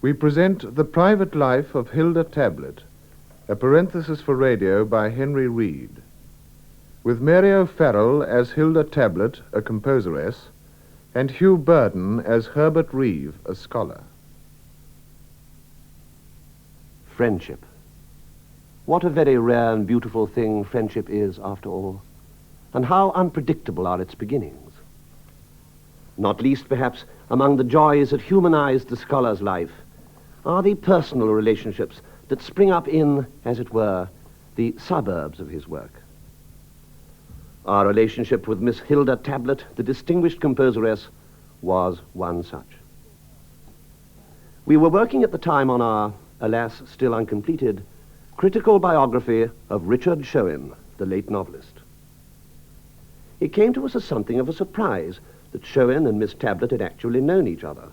we present The Private Life of Hilda Tablet, a parenthesis for radio by Henry Reed, with Mary O'Farrell as Hilda Tablet, a composeress, and Hugh Burden as Herbert Reeve, a scholar. Friendship. What a very rare and beautiful thing friendship is, after all, and how unpredictable are its beginnings. Not least, perhaps, among the joys that humanize the scholar's life are the personal relationships that spring up in, as it were, the suburbs of his work. Our relationship with Miss Hilda Tablet, the distinguished composeress, was one such. We were working at the time on our, alas, still uncompleted, critical biography of Richard Shewin, the late novelist. It came to us as something of a surprise that Shewin and Miss Tablet had actually known each other.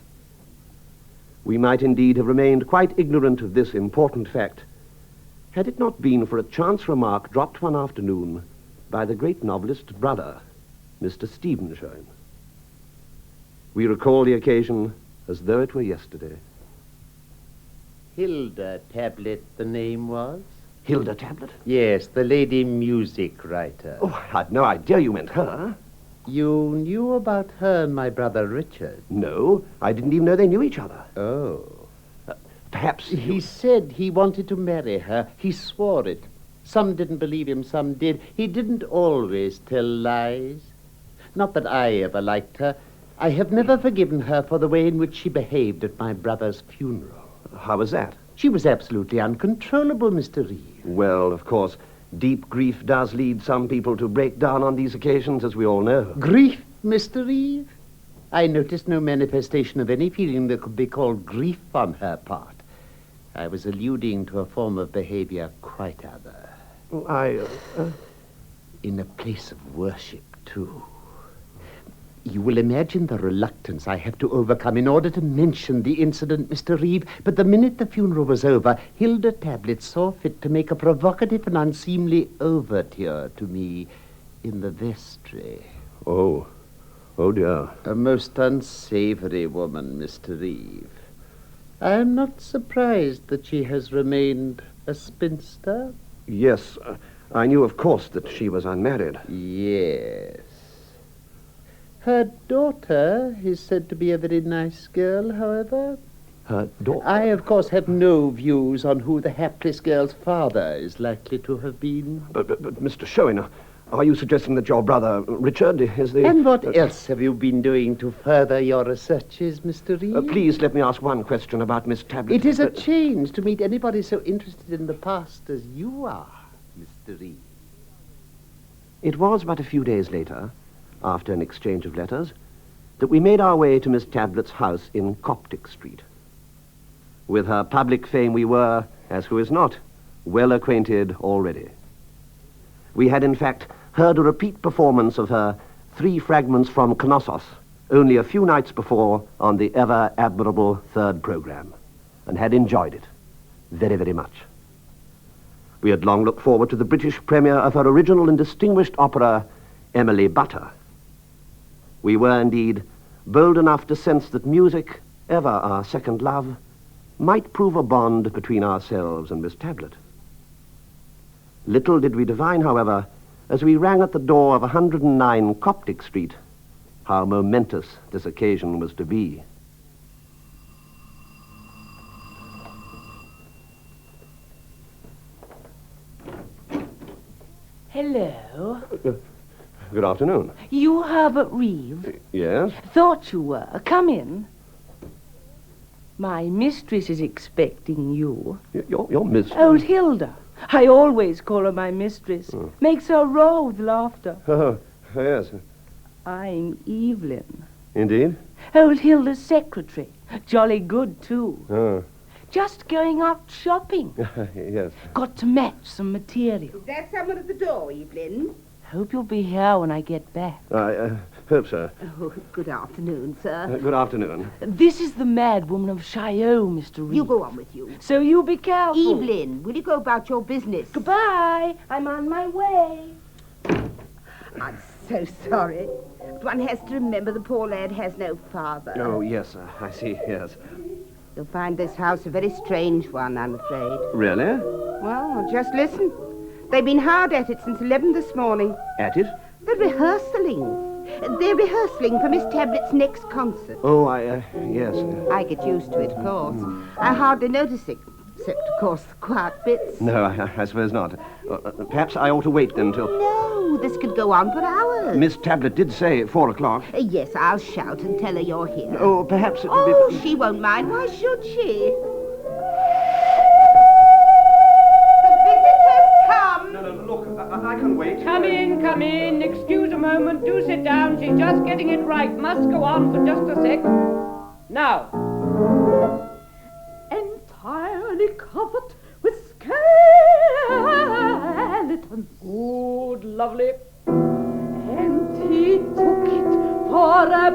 We might indeed have remained quite ignorant of this important fact had it not been for a chance remark dropped one afternoon by the great novelist's brother, Mr. Stephen Shewin. We recall the occasion as though it were yesterday. Hilda Tablet, the name was? Hilda Tablet? Yes, the lady music writer. Oh, I had no idea you meant her. You knew about her and my brother Richard? No, I didn't even know they knew each other. Oh. Perhaps He said he wanted to marry her. He swore it. Some didn't believe him, some did. He didn't always tell lies. Not that I ever liked her. I have never forgiven her for the way in which she behaved at my brother's funeral. How was that? She was absolutely uncontrollable, Mr. Reeve. Well, of course, deep grief does lead some people to break down on these occasions, as we all know. Grief, Mr. Reeve? I noticed no manifestation of any feeling that could be called grief on her part. I was alluding to a form of behavior quite other. In a place of worship, too. You will imagine the reluctance I have to overcome in order to mention the incident, Mr. Reeve, but the minute the funeral was over, Hilda Tablet saw fit to make a provocative and unseemly overture to me in the vestry. Oh dear. A most unsavory woman, Mr. Reeve. I am not surprised that she has remained a spinster. Yes, I knew, of course, that she was unmarried. Yes. Her daughter is said to be a very nice girl, however. Her daughter? I, of course, have no views on who the hapless girl's father is likely to have been. But Mr. Shewin, are you suggesting that your brother, Richard, is the... And what else have you been doing to further your researches, Mr. Reeve? Please let me ask one question about Miss Tablet. It is a change to meet anybody so interested in the past as you are, Mr. Reeve. It was but a few days later, after an exchange of letters, that we made our way to Miss Tablet's house in Coptic Street. With her public fame we were, as who is not, well acquainted already. We had, in fact, heard a repeat performance of her 3 fragments from Knossos only a few nights before on the ever-admirable third program, and had enjoyed it very, very much. We had long looked forward to the British premiere of her original and distinguished opera, Emily Butter. We were, indeed, bold enough to sense that music, ever our second love, might prove a bond between ourselves and Miss Tablet. Little did we divine, however, as we rang at the door of 109 Coptic Street, how momentous this occasion was to be. Hello. Good afternoon. You Herbert Reeve? Yes? Thought you were. Come in. My mistress is expecting you. Your mistress? Old Hilda. I always call her my mistress. Makes her roar with laughter. Oh, yes. I'm Evelyn. Indeed? Old Hilda's secretary. Jolly good, too. Oh. Just going out shopping. Yes. Got to match some material. Is that someone at the door, Evelyn? Hope you'll be here when I get back. I hope so. Oh, good afternoon, sir. Good afternoon. This is the mad woman of Chaillot, Mr. Reeve. You go on with you. So you be careful. Evelyn, will you go about your business? Goodbye. I'm on my way. I'm so sorry. But one has to remember the poor lad has no father. Oh, yes, I see, yes. You'll find this house a very strange one, I'm afraid. Really? Well, just listen. They've been hard at it since 11 this morning. At it? They're rehearsing. They're rehearsing for Miss Tablett's next concert. Oh, yes. I get used to it, of course. I hardly notice it, except, of course, the quiet bits. No, I suppose not. Perhaps I ought to wait then till... No, this could go on for hours. Miss Tablet did say 4 o'clock. Yes, I'll shout and tell her you're here. Oh, perhaps it would Oh, be... she won't mind. Why should she? I can wait. Come in. Excuse a moment. Do sit down. She's just getting it right. Must go on for just a sec. Now. Entirely covered with skeletons. Good, lovely. And he took it for a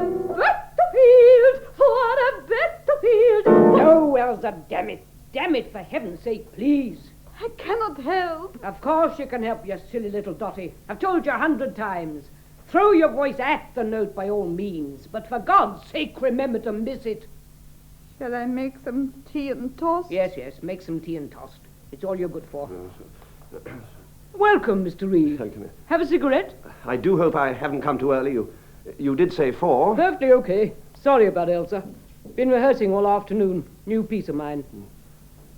battlefield. No, Elsa, damn it. Damn it, for heaven's sake, please. I cannot help. Of course you can help, you silly little Dotty. I've told you 100 times. Throw your voice at the note by all means, but for God's sake, remember to miss it. Shall I make some tea and toast? Yes, make some tea and toast. It's all you're good for. Welcome, Mr. Reed. Thank you. Have a cigarette? I do hope I haven't come too early. You did say 4. Perfectly okay. Sorry about Elsa. Been rehearsing all afternoon. New piece of mine.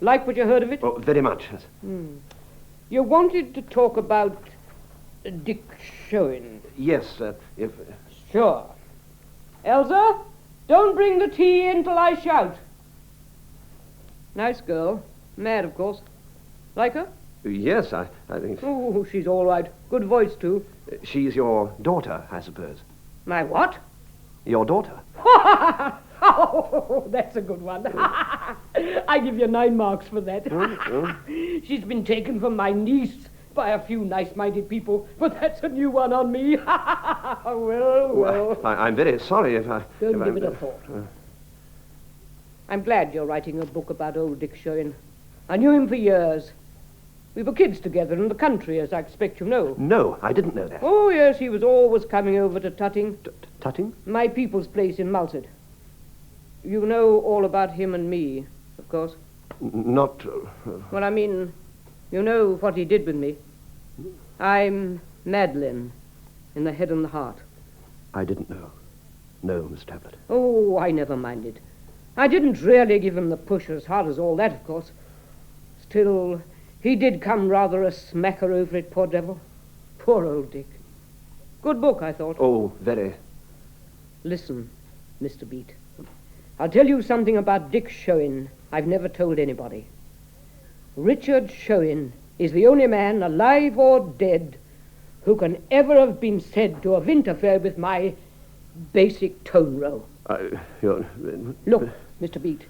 Like what you heard of it? Oh, very much. Yes. You wanted to talk about Dick Shewin. Yes, if... Sure. Elsa, don't bring the tea in till I shout. Nice girl. Mad, of course. Like her? Yes, I think... Oh, she's all right. Good voice, too. She's your daughter, I suppose. My what? Your daughter? Oh, that's a good one. I give you 9 marks for that. She's been taken from my niece by a few nice-minded people, but that's a new one on me. Well. I'm very sorry if I... Don't give it a thought. I'm glad you're writing a book about old Dick Shewin. I knew him for years. We were kids together in the country, as I expect you know. No, I didn't know that. Oh, yes, he was always coming over to Tutting. Tutting? My people's place in Mulsted. You know all about him and me, of course. Not... Well, I mean, you know what he did with me. I'm Madeline, in the head and the heart. I didn't know. No, Miss Tablet. Oh, I never minded. I didn't really give him the push as hard as all that, of course. Still, he did come rather a smacker over it, poor devil. Poor old Dick. Good book, I thought. Oh, very. Listen, Mr. Beat. I'll tell you something about Dick Shewin I've never told anybody. Richard Shewin is the only man, alive or dead, who can ever have been said to have interfered with my basic tone roll. Look, Mr. Beat,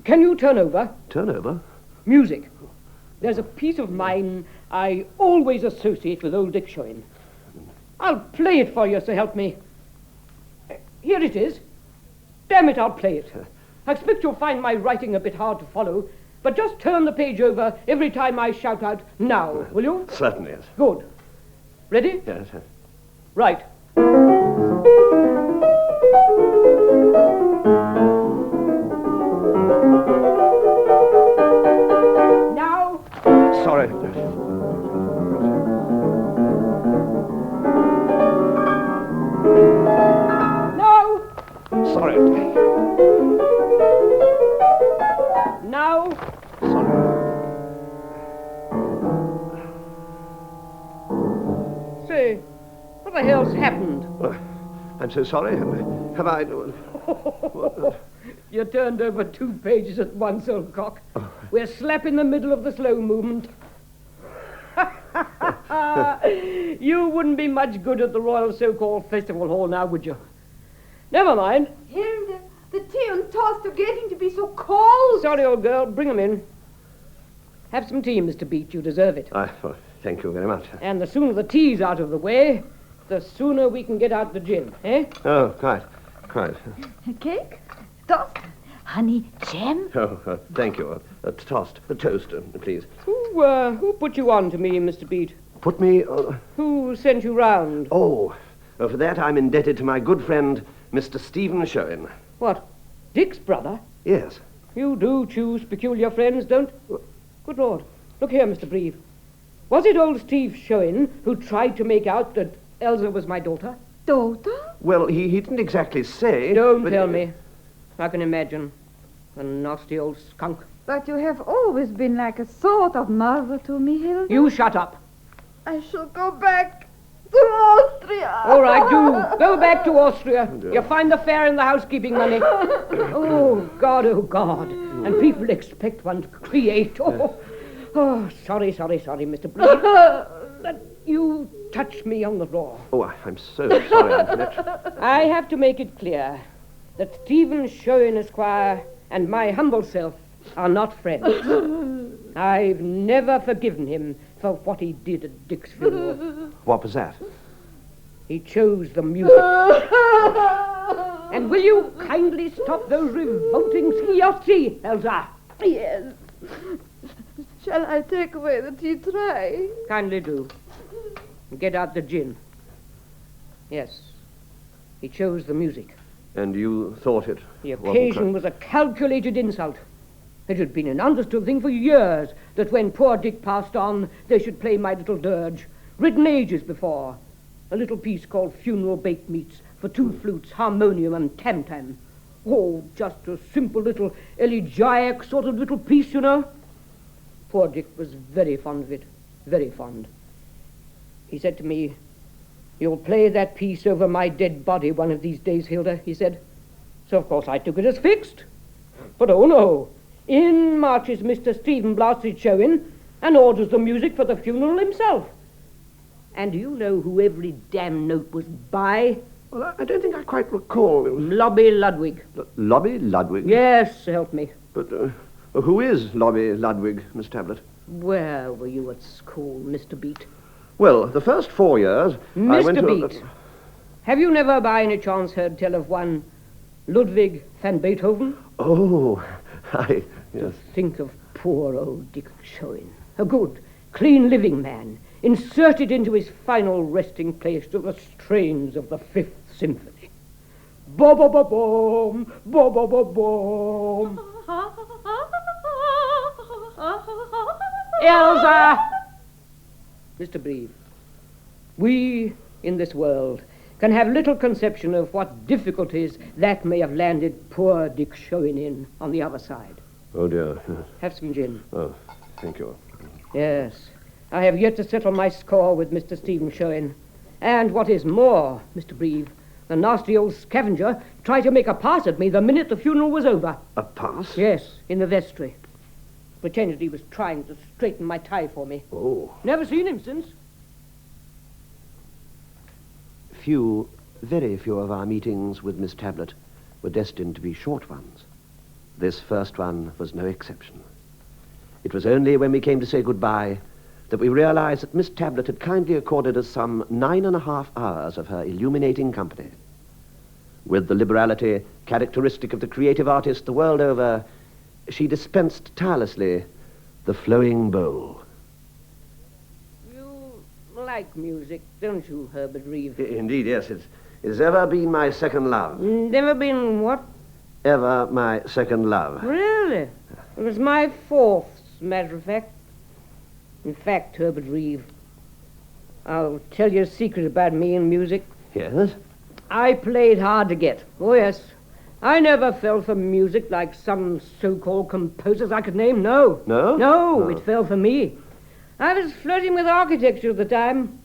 can you turn over? Turn over? Music. There's a piece of mine I always associate with old Dick Shewin. I'll play it for you, so help me. Here it is. Damn it, I'll play it. I expect you'll find my writing a bit hard to follow, but just turn the page over every time I shout out, now, will you? Certainly, yes. Good. Ready? Yes. Right. Now. Sorry. Now. Sorry. Now. Sorry. Say, what the hell's happened? I'm so sorry. Have I... You turned over 2 pages at once, old cock. We're slap in the middle of the slow movement. You wouldn't be much good at the Royal so-called Festival Hall now, would you? Never mind. Hilda, the tea and toast are getting to be so cold. Sorry, old girl. Bring 'em in. Have some tea, Mr. Beat. You deserve it. Thank you very much. And the sooner the tea's out of the way, the sooner we can get out the gin, eh? Oh, quite. Cake, toast, honey, jam. Oh, thank you. Toast, please. Who put you on to me, Mr. Beat? Put me... Who sent you round? for that I'm indebted to my good friend, Mr. Stephen Shewin. What, Dick's brother? Yes. You do choose peculiar friends, don't? Good Lord. Look here, Mr. Breve. Was it old Steve Shewin who tried to make out that Elsa was my daughter? Daughter? Well, he didn't exactly say... Don't tell me. I can imagine. The nasty old skunk. But you have always been like a sort of mother to me, Hilda. You shut up. I shall go back to Austria. All right, do. Go back to Austria. You find the fare in the housekeeping money. Oh, God, oh, God. And people expect one to create. Oh, sorry, Mr. Breve. That you touched me on the raw. Oh, I'm so sorry, Antoinette. I have to make it clear that Stephen Shewin, Esquire, and my humble self are not friends. I've never forgiven him for what he did at Dick's funeral. What was that? He chose the music. And will you kindly stop those revolting schiozzi, Elsa? Yes. Shall I take away the tea tray? Kindly do. Get out the gin. Yes. He chose the music. And you thought it The wasn't occasion was a calculated insult. It had been an understood thing for years that when poor Dick passed on, they should play My Little Dirge, written ages before. A little piece called Funeral Baked Meats for 2 flutes, harmonium, and tam-tam. Oh, just a simple little elegiac sort of little piece, you know. Poor Dick was very fond of it, very fond. He said to me, "You'll play that piece over my dead body one of these days, Hilda," he said. So, of course, I took it as fixed. But, oh, no. In marches Mr. Stephen Blasted Shewin and orders the music for the funeral himself. And do you know who every damn note was by? Well, I don't think I quite recall. It was... Lobby Ludwig. Lobby Ludwig? Yes, help me. But who is Lobby Ludwig, Miss Tablet? Where were you at school, Mr. Beat? Well, the first 4 years, I went to... Mr. Beat, have you never by any chance heard tell of one Ludwig van Beethoven? Oh, yes. Think of poor old Dick Shewin, a good, clean living man, inserted into his final resting place to the strains of the 5th Symphony. Bo-bo-bo-boom, bo-bo-bo-boom. Elsa! Mr. Breve, we in this world can have little conception of what difficulties that may have landed poor Dick Shewin in on the other side. Oh, dear. Have some gin. Oh, thank you. Yes. I have yet to settle my score with Mr. Stephen Shewin. And what is more, Mr. Breve, the nasty old scavenger tried to make a pass at me the minute the funeral was over. A pass? Yes, in the vestry. Pretended he was trying to straighten my tie for me. Oh. Never seen him since. Very few of our meetings with Miss Tablet were destined to be short ones. This first one was no exception. It was only when we came to say goodbye that we realized that Miss Tablet had kindly accorded us some 9.5 hours of her illuminating company. With the liberality characteristic of the creative artist the world over, she dispensed tirelessly the flowing bowl. You like music, don't you, Herbert Reeve? Indeed, yes. It's ever been my second love. Never been what? Ever my second love. Really? It was my 4th, as a matter of fact. In fact, Herbert Reeve, I'll tell you a secret about me and music. Yes? I played hard to get. Oh, yes. I never fell for music like some so-called composers I could name. No. No? No, it fell for me. I was flirting with architecture at the time.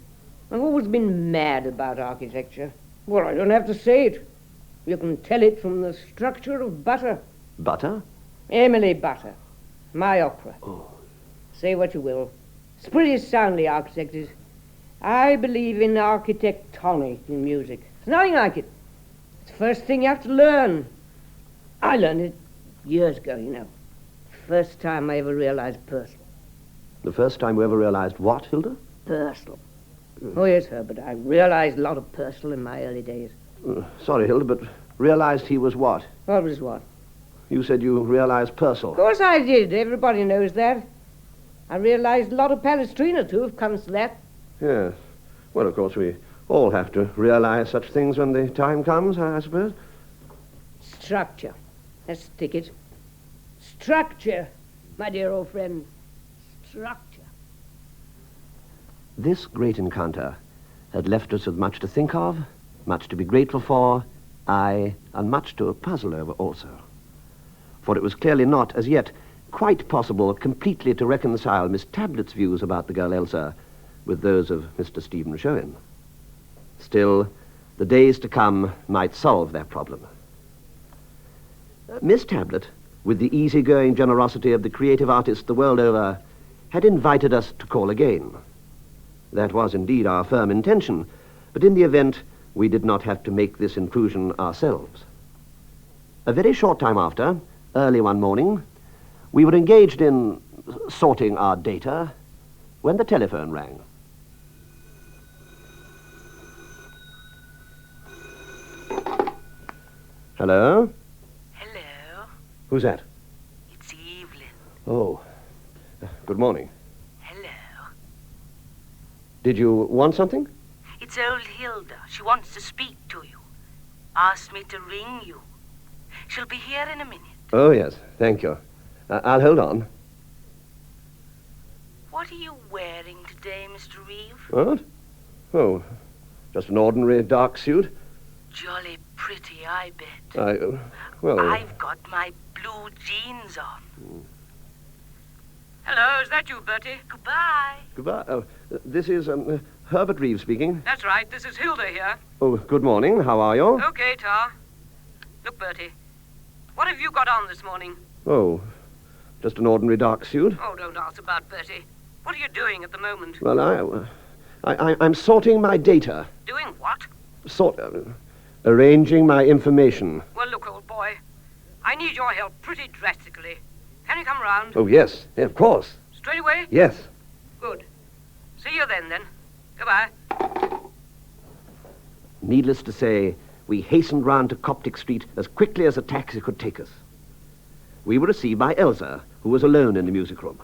I've always been mad about architecture. Well, I don't have to say it. You can tell it from the structure of Butter. Butter? Emily Butter. My opera. Oh. Say what you will. It's pretty soundly architected. I believe in architectonic in music. There's nothing like it. It's the first thing you have to learn. I learned it years ago, you know. First time I ever realized Purcell. The first time we ever realized what, Hilda? Purcell. Oh, yes, Herbert. I realized a lot of Purcell in my early days. Sorry, Hilda, but realized he was what? What was what? You said you realized Of Purcell. course I did. Everybody knows that. I realized a lot of Palestrina, too, if it comes to that. Yes. Well, of course, we all have to realize such things when the time comes, I suppose. Structure. Let's stick it. Structure, my dear old friend. Structure. This great encounter had left us with much to think of, much to be grateful for, and much to puzzle over also. For it was clearly not, as yet, quite possible completely to reconcile Miss Tablett's views about the girl Elsa with those of Mr. Stephen Shewin. Still, the days to come might solve that problem. Miss Tablett, with the easygoing generosity of the creative artists the world over, had invited us to call again. That was indeed our firm intention, but in the event, we did not have to make this intrusion ourselves. A very short time after, early one morning, we were engaged in sorting our data when the telephone rang. Hello? Hello, Who's that? it's Evelyn. Oh, good morning. Hello. Did you want something? It's old Hilda. She wants to speak to you. Asked me to ring you. She'll be here in a minute. Oh, yes, thank you. I'll hold on. What are you wearing today, Mr. Reeve? What? Oh, just an ordinary dark suit. Jolly pretty, I bet. Well... I've got my blue jeans on. Hello, is that you, Bertie? Goodbye. Goodbye. This is Herbert Reeve speaking. That's right, this is Hilda here. Oh, good morning. How are you? Okay, Tar. Look, Bertie, what have you got on this morning? Oh, just an ordinary dark suit. Oh, don't ask about Bertie. What are you doing at the moment? Well, I'm sorting my data. Doing what? Arranging my information. Well, look, old boy, I need your help pretty drastically. Can you come round? Oh, yes, of course. Straight away? Yes. Good. See you then. Goodbye. Needless to say, we hastened round to Coptic Street as quickly as a taxi could take us. We were received by Elsa, who was alone in the music room.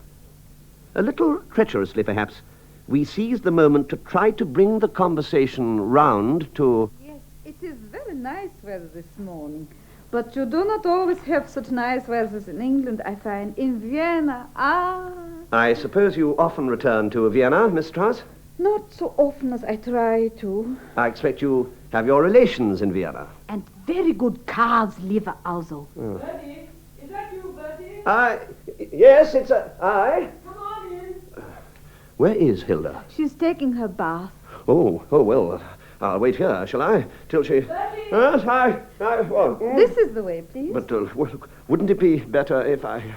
A little treacherously, perhaps, we seized the moment to try to bring the conversation round to... Yes, it is very nice weather this morning. But you do not always have such nice weather in England, I find. In Vienna, I suppose you often return to Vienna, Miss Strauss? Not so often as I try to. I expect you have your relations in Vienna. And very good calves liver also. Bertie, is that you, Bertie? Yes, it's I. Come on in. Where is Hilda? She's taking her bath. Oh, well, I'll wait here, shall I? Till she... Bertie! Yes, well... This is the way, please. But wouldn't it be better if I...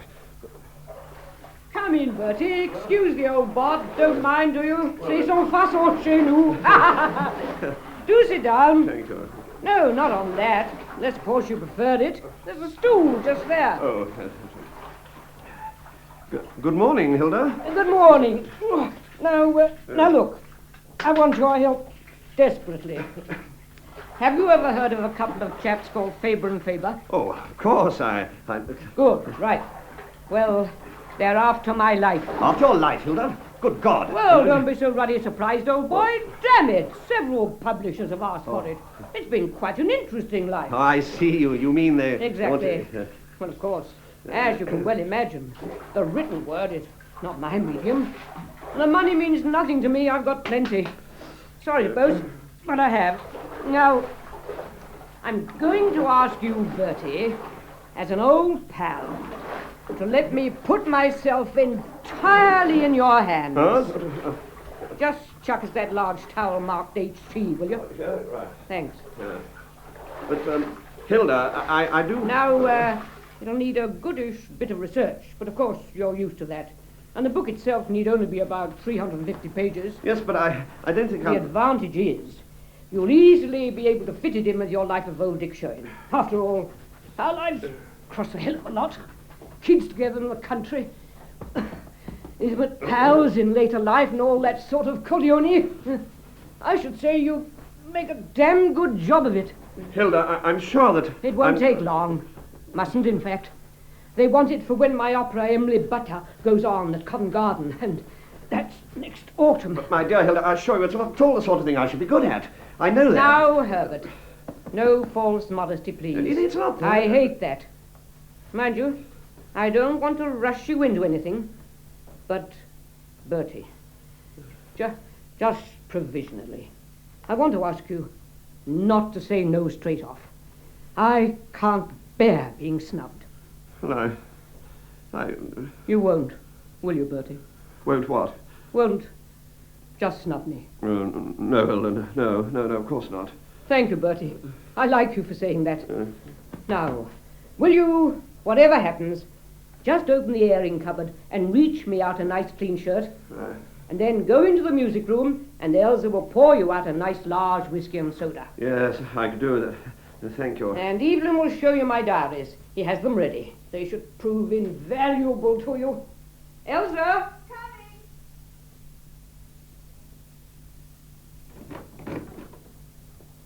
Come in, Bertie. Excuse the old bod. Don't mind, do you? C'est son façon chez nous. Do sit down. Thank you. No, not on that. Unless, of course, you preferred it. There's a stool just there. Oh. Good morning, Hilda. Good morning. Now look. I want your help desperately. Have you ever heard of a couple of chaps called Faber and Faber? Oh, of course, I... Good, right. Well, they're after my life. After your life, Hilda? Good God. Well, don't be so ruddy surprised, old boy. Damn it. Several publishers have asked for it. It's been quite an interesting life. Oh, I see you. You mean they... Exactly. Well, of course, as you can well imagine, the written word is not my medium. The money means nothing to me. I've got plenty. Sorry, boss, but I have. Now, I'm going to ask you, Bertie, as an old pal, to let me put myself entirely in your hands. Huh? Just chuck us that large towel marked HT, will you? Yeah, right. Thanks. Yeah. But, Hilda, I do... Now, it'll need a goodish bit of research, but of course you're used to that. And the book itself need only be about 350 pages. Yes, but I don't think The I'll... advantage is you'll easily be able to fit it in with your life of old Dick Shewin. After all, our lives cross a hell of a lot. Kids together in the country, intimate pals in later life and all that sort of collioni. I should say you make a damn good job of it. Hilda, I'm sure that... It won't take long. Mustn't, in fact. They want it for when my opera Emily Butter goes on at Covent Garden, and that's next autumn. But, my dear Hilda, I assure you it's not at all the sort of thing I should be good at. I know that. Now, Herbert, no false modesty, please. It's not. I hate that. Mind you, I don't want to rush you into anything, but, Bertie, just provisionally, I want to ask you not to say no straight off. I can't bear being snubbed. Well, I... You won't, will you, Bertie? Won't what? Won't just snub me. No, Hilda, no, of course not. Thank you, Bertie. I like you for saying that. Now, will you, whatever happens, just open the airing cupboard and reach me out a nice clean shirt? And then go into the music room, and Elsa will pour you out a nice large whiskey and soda. Yes, I could do that. Thank you. And Evelyn will show you my diaries. He has them ready. They should prove invaluable to you. Elsa!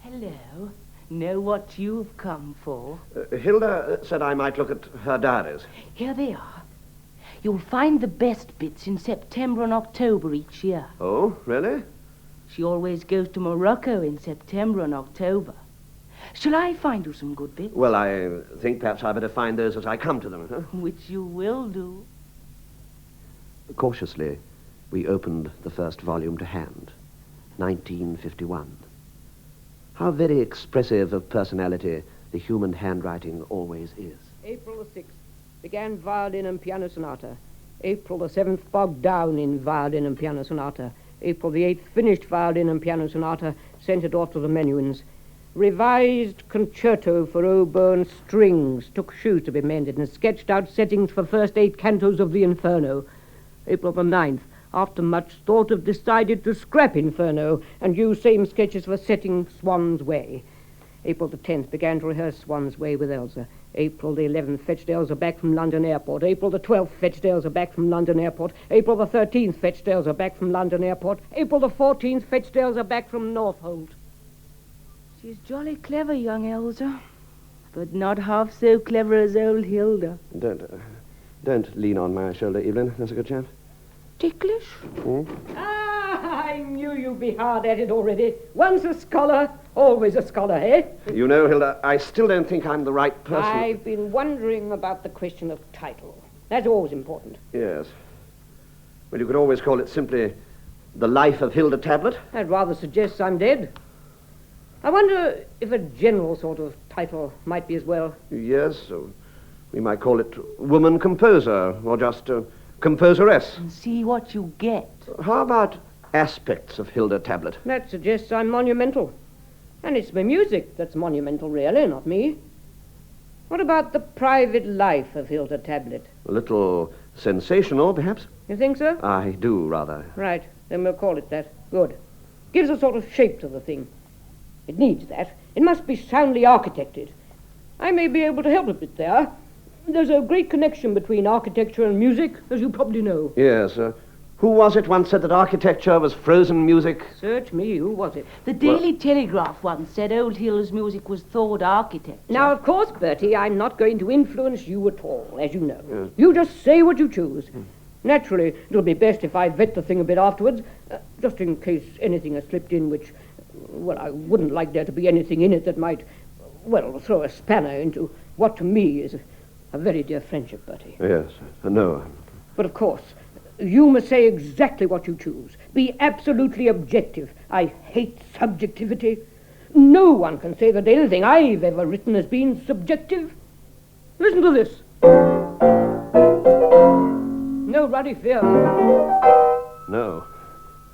Hello. Know what you've come for? Hilda said I might look at her diaries. Here they are. You'll find the best bits in September and October each year. Oh, really? She always goes to Morocco in September and October. Shall I find you some good bits? Well, I think perhaps I'd better find those as I come to them, huh? Which you will do. Cautiously, we opened the first volume to hand. 1951. How very expressive of personality the human handwriting always is. April the 6th, began violin and piano sonata. April the 7th, bogged down in violin and piano sonata. April the 8th, finished violin and piano sonata, sent it off to the Menuhins. Revised concerto for oboe and strings, took shoes to be mended, and sketched out settings for first 8 cantos of the Inferno. April the 9th, after much thought, have decided to scrap Inferno and use same sketches for setting Swan's Way. April the 10th, began to rehearse Swan's Way with Elsa. April the 11th, fetched Elsa back from London Airport. April the 12th, fetched Elsa back from London Airport. April the 13th, fetched Elsa back from London Airport. April the 14th, fetched Elsa back from Northolt. She's jolly clever, young Elsa, but not half so clever as old Hilda. Don't lean on my shoulder, Evelyn. That's a good chap. Ticklish? I knew you'd be hard at it already. Once a scholar, always a scholar, eh? You know, Hilda, I still don't think I'm the right person. I've been wondering about the question of title. That's always important. Yes. Well, you could always call it simply The Life of Hilda Tablet. That rather suggests I'm dead. I wonder if a general sort of title might be as well. Yes, so we might call it Woman Composer, or just Composeress. And see what you get. How about Aspects of Hilda Tablet? That suggests I'm monumental. And it's my music that's monumental, really, not me. What about the private life of Hilda Tablet? A little sensational, perhaps? You think so? I do, rather. Right, then we'll call it that. Good. Gives a sort of shape to the thing. It needs that. It must be soundly architected. I may be able to help a bit there. There's a great connection between architecture and music, as you probably know. Yes. Who was it once said that architecture was frozen music? Search me, who was it? The Daily Telegraph once said old Hilda's music was thought architecture. Now, of course, Bertie, I'm not going to influence you at all, as you know. Yes. You just say what you choose. Naturally, it'll be best if I vet the thing a bit afterwards, just in case anything has slipped in which, well, I wouldn't like there to be anything in it that might, well, throw a spanner into what to me is a very dear friendship, Bertie. Yes, I know. But of course, you must say exactly what you choose. Be absolutely objective. I hate subjectivity. No one can say that anything I've ever written has been subjective. Listen to this. No ruddy fear. No.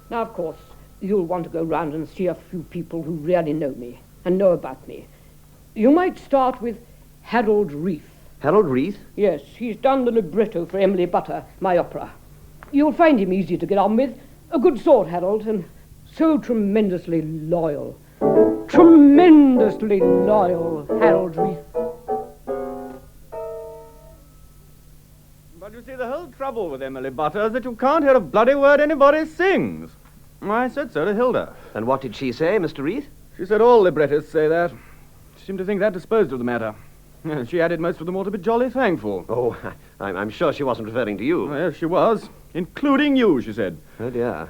Now, of course, you'll want to go round and see a few people who really know me and know about me. You might start with Harold Reith. Harold Reith? Yes, he's done the libretto for Emily Butter, my opera. You'll find him easy to get on with. A good sort, Harold, and so tremendously loyal. Tremendously loyal, Harold Reith. But you see, the whole trouble with Emily Butter is that you can't hear a bloody word anybody sings. I said so to Hilda. And what did she say, Mr. Reith? She said all librettists say that. She seemed to think that disposed of the matter. She added most of them ought to be jolly thankful. Oh, I'm sure she wasn't referring to you. Yes, she was. Including you, she said. Oh, dear.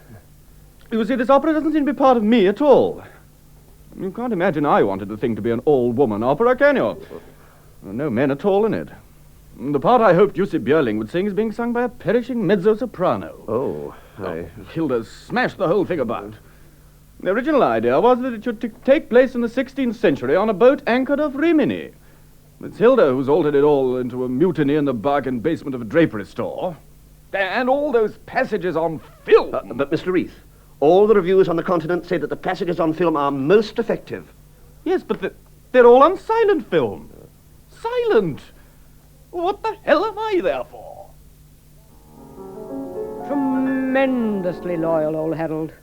You see, this opera doesn't seem to be part of me at all. You can't imagine I wanted the thing to be an all-woman opera, can you? There are no men at all in it. The part I hoped Jussi Björling would sing is being sung by a perishing mezzo-soprano. Oh, Hilda smashed the whole thing about. The original idea was that it should take place in the 16th century on a boat anchored off Rimini. It's Hilda who's altered it all into a mutiny in the bargain basement of a drapery store. And all those passages on film. But, Mr. Reith, all the reviews on the continent say that the passages on film are most effective. Yes, but they're all on silent film. Silent! What the hell am I there for? Tremendously loyal, old Harold.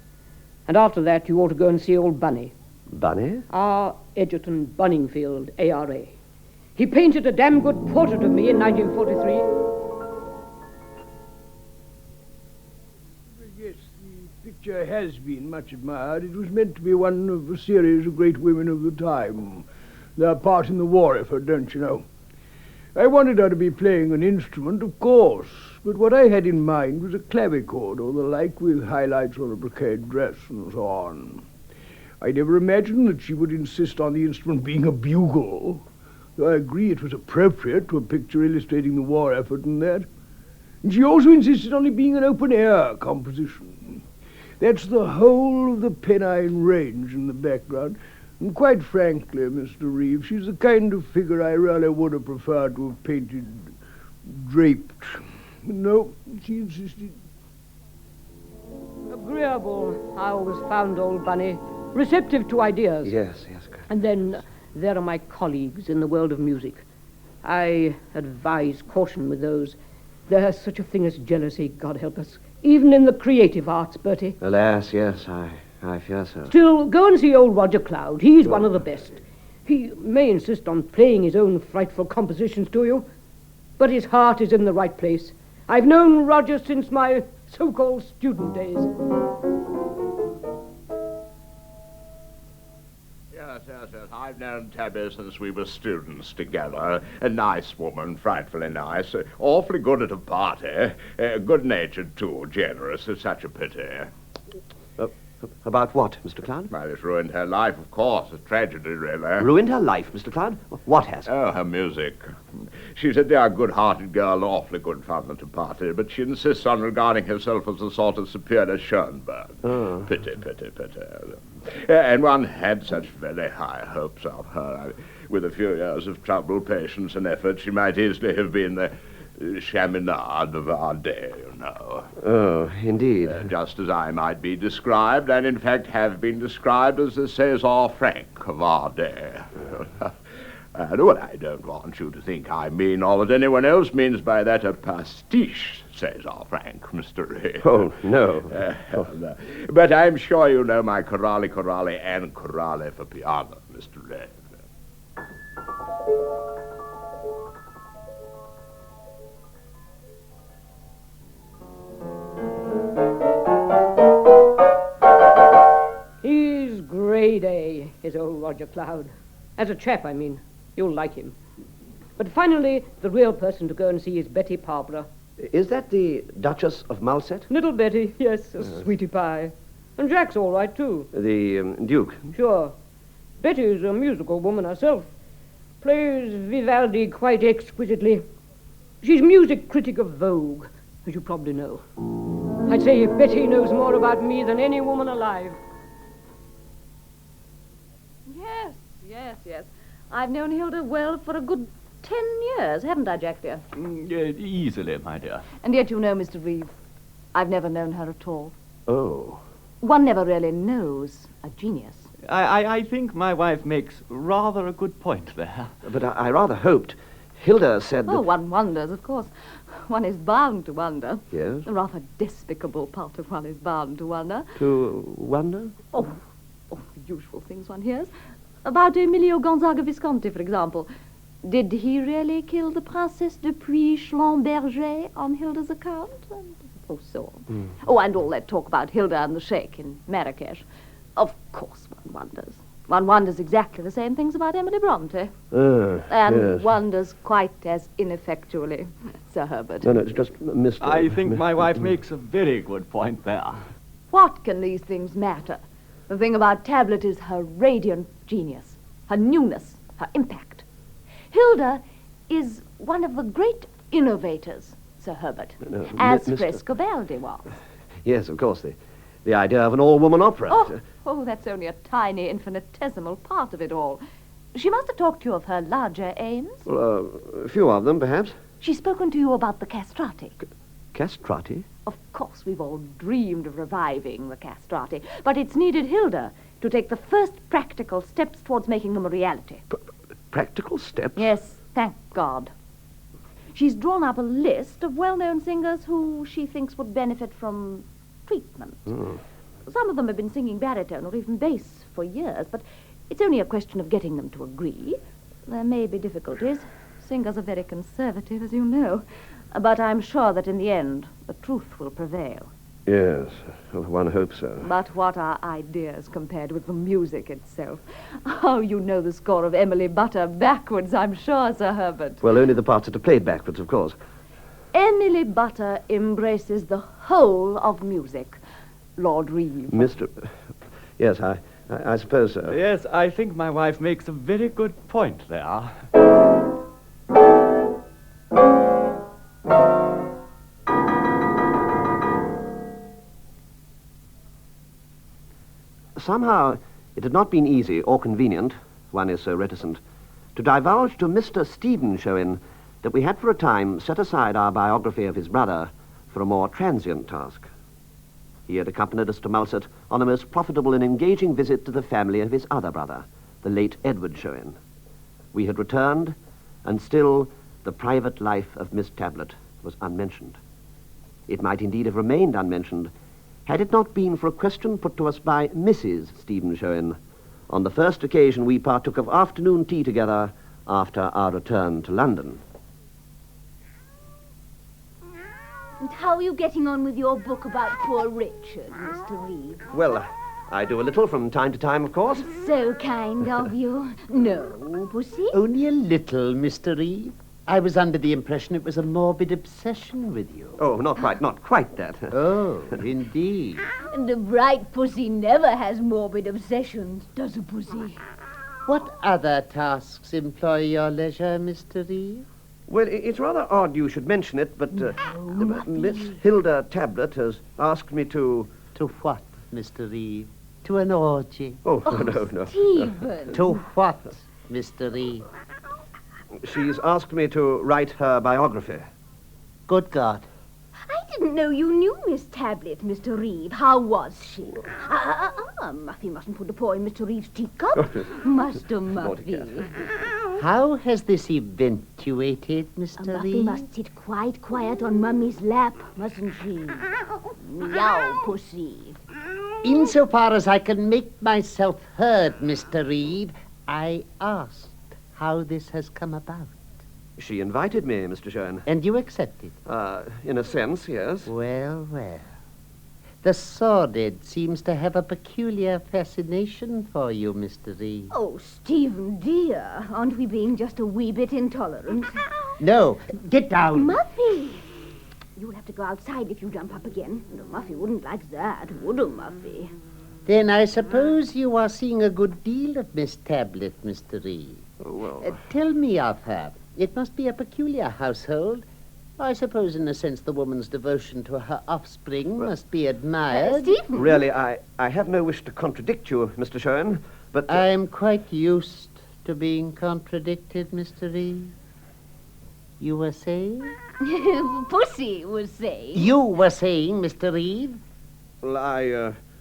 And after that, you ought to go and see old Bunny. Bunny? R. Egerton Bunningfield, A.R.A. He painted a damn good portrait of me in 1943. Yes, the picture has been much admired. It was meant to be one of a series of great women of the time. Their part in the war effort, don't you know? I wanted her to be playing an instrument, of course, but what I had in mind was a clavichord or the like with highlights on a brocade dress and so on. I never imagined that she would insist on the instrument being a bugle, though I agree it was appropriate to a picture illustrating the war effort and that. And she also insisted on it being an open-air composition. That's the whole of the Pennine Range in the background. And quite frankly, Mr. Reeve, she's the kind of figure I really would have preferred to have painted draped. No, she insisted. Agreeable, I always found old Bunny. Receptive to ideas. Yes. And then there are my colleagues in the world of music. I advise caution with those. There's such a thing as jealousy, God help us. Even in the creative arts, Bertie. Alas, yes, I fear so. Still, go and see old Roger Cloud. He's one of the best. He may insist on playing his own frightful compositions to you, but his heart is in the right place. I've known Roger since my so-called student days. Yes. I've known Tabby since we were students together. A nice woman, frightfully nice. Awfully good at a party. Good-natured, too. Generous. It's such a pity. About what, Mr. Cloud? Well, it's ruined her life, of course. A tragedy, really. Ruined her life, Mr. Cloud? What has? Oh, her music. She's a dear, good-hearted girl, awfully good fun at a party, but she insists on regarding herself as a sort of superior Schoenberg. Oh. Pity. And one had such very high hopes of her. With a few years of trouble, patience, and effort, she might easily have been the Chaminade of our day, you know. Oh, indeed. Just as I might be described, and in fact have been described as the César Franck of our day. Well, I don't want you to think I mean all that anyone else means by that a pastiche César Franck, Mr. Ray. Oh, no. No. But I'm sure you know my chorale and chorale for piano, Mr. Ray. He's grade A, is old Roger Cloud. As a chap, I mean. You'll like him. But finally, the real person to go and see is Betty Palmer. Is that the Duchess of Malset? Little Betty, yes, a sweetie pie. And Jack's all right, too. The Duke? Sure. Betty's a musical woman herself. Plays Vivaldi quite exquisitely. She's music critic of Vogue, as you probably know. I'd say Betty knows more about me than any woman alive. Yes. I've known Hilda well for a good 10 years, haven't I, Jack, dear? Easily, my dear. And yet, you know, Mr. Reeve, I've never known her at all. Oh. One never really knows a genius. I think my wife makes rather a good point there. But I rather hoped. Hilda said that... Oh, one wonders, of course. One is bound to wonder. Yes? A rather despicable part of one is bound to wonder. To wonder? Oh, the usual things one hears. About Emilio Gonzaga Visconti, for example. Did he really kill the Princesse de Puy-Schlamberger on Hilda's account? And so on. Oh, and all that talk about Hilda and the Sheikh in Marrakesh. Of course one wonders. One wonders exactly the same things about Emily Bronte. And wonders quite as ineffectually, Sir Herbert. No, it's just Mr. I think my wife makes a very good point there. What can these things matter? The thing about Tablet is her radiant genius, her newness, her impact. Hilda is one of the great innovators, Sir Herbert, No, as Mr. Frescobaldi was. Yes, of course, the idea of an all-woman opera. Oh, that's only a tiny, infinitesimal part of it all. She must have talked to you of her larger aims. Well, a few of them, perhaps. She's spoken to you about the castrati. Castrati? Of course, we've all dreamed of reviving the castrati, but it's needed Hilda to take the first practical steps towards making them a reality. Practical steps? Yes, thank God. She's drawn up a list of well-known singers who she thinks would benefit from treatment. Some of them have been singing baritone or even bass for years, but it's only a question of getting them to agree. There may be difficulties. Singers are very conservative, as you know. But I'm sure that in the end, the truth will prevail. Yes, one hopes so. But what are ideas compared with the music itself? Oh, you know the score of Emily Butter backwards, I'm sure, Sir Herbert. Well, only the parts that are played backwards, of course. Emily Butter embraces the whole of music. Lord Reeve. Yes, I suppose so. Yes, I think my wife makes a very good point there. Somehow, it had not been easy or convenient, one is so reticent, to divulge to Mr. Stephen Shewin that we had for a time set aside our biography of his brother for a more transient task. He had accompanied us to Mulset on a most profitable and engaging visit to the family of his other brother, the late Edward Shewin. We had returned, and still the private life of Miss Tablet was unmentioned. It might indeed have remained unmentioned had it not been for a question put to us by Mrs. Stephen Shewin on the first occasion we partook of afternoon tea together after our return to London. And how are you getting on with your book about poor Richard, Mr. Reeve? Well, I do a little from time to time, of course. So kind of you. No, Pussy? Only a little, Mr. Reeve. I was under the impression it was a morbid obsession with you. Oh, not quite that. Oh, indeed. And a bright pussy never has morbid obsessions, does a pussy? What other tasks employ your leisure, Mr. Reeve? Well, it's rather odd you should mention it, but Miss Hilda Tablet has asked me to... To what, Mr. Reeve? To an orgy? Oh, no. Stephen! To what, Mr. Reeve? She's asked me to write her biography. Good God. I didn't know you knew Miss Tablet, Mr. Reeve. How was she? Muffy mustn't put the paw in Mr. Reeve's teacup. Master Muffy. How has this eventuated, Mr. Reeve? Muffy must sit quite quiet on Mummy's lap, mustn't she? Meow, pussy. Insofar as I can make myself heard, Mr. Reeve, I asked how this has come about. She invited me, Mr. Shewin. And you accepted? In a sense, yes. Well. The sordid seems to have a peculiar fascination for you, Mr. Reeve. Oh, Stephen, dear. Aren't we being just a wee bit intolerant? No, get down. Muffy! You'll have to go outside if you jump up again. No, Muffy wouldn't like that, would a Muffy? Then I suppose you are seeing a good deal of Miss Tablet, Mr. Reeve. Oh, well... Tell me of her. It must be a peculiar household. I suppose, in a sense, the woman's devotion to her offspring must be admired. Stephen! Really, I have no wish to contradict you, Mr. Shewin, but... I'm quite used to being contradicted, Mr. Reeve. You were saying? Pussy was saying. You were saying, Mr. Reeve? Well,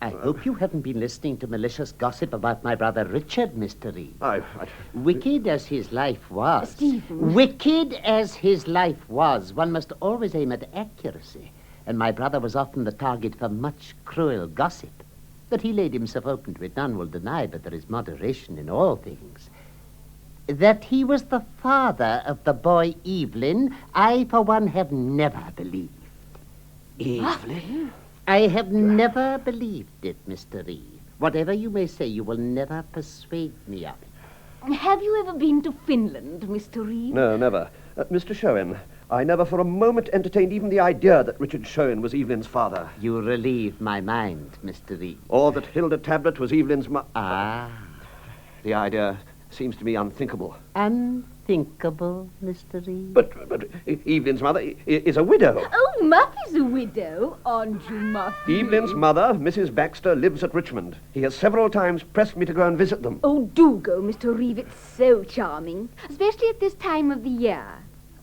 I hope you haven't been listening to malicious gossip about my brother Richard, Mr. Reeve. Wicked as his life was. Stephen. Wicked as his life was, one must always aim at accuracy. And my brother was often the target for much cruel gossip. But he laid himself open to it, none will deny, but there is moderation in all things. That he was the father of the boy Evelyn, I, for one, have never believed. Evelyn? I have never believed it, Mr. Reeve. Whatever you may say, you will never persuade me of it. Have you ever been to Finland, Mr. Reeve? No, never. Mr. Shewin, I never for a moment entertained even the idea that Richard Shewin was Evelyn's father. You relieve my mind, Mr. Reeve. Or that Hilda Tablet was Evelyn's Ah. The idea seems to me unthinkable. unthinkable, Mr. Reed? But Evelyn's mother is a widow. Oh, Muffy's a widow, aren't you, Muffy? Evelyn's mother, Mrs. Baxter, lives at Richmond. He has several times pressed me to go and visit them. Oh, do go, Mr. Reeve. It's so charming, especially at this time of the year.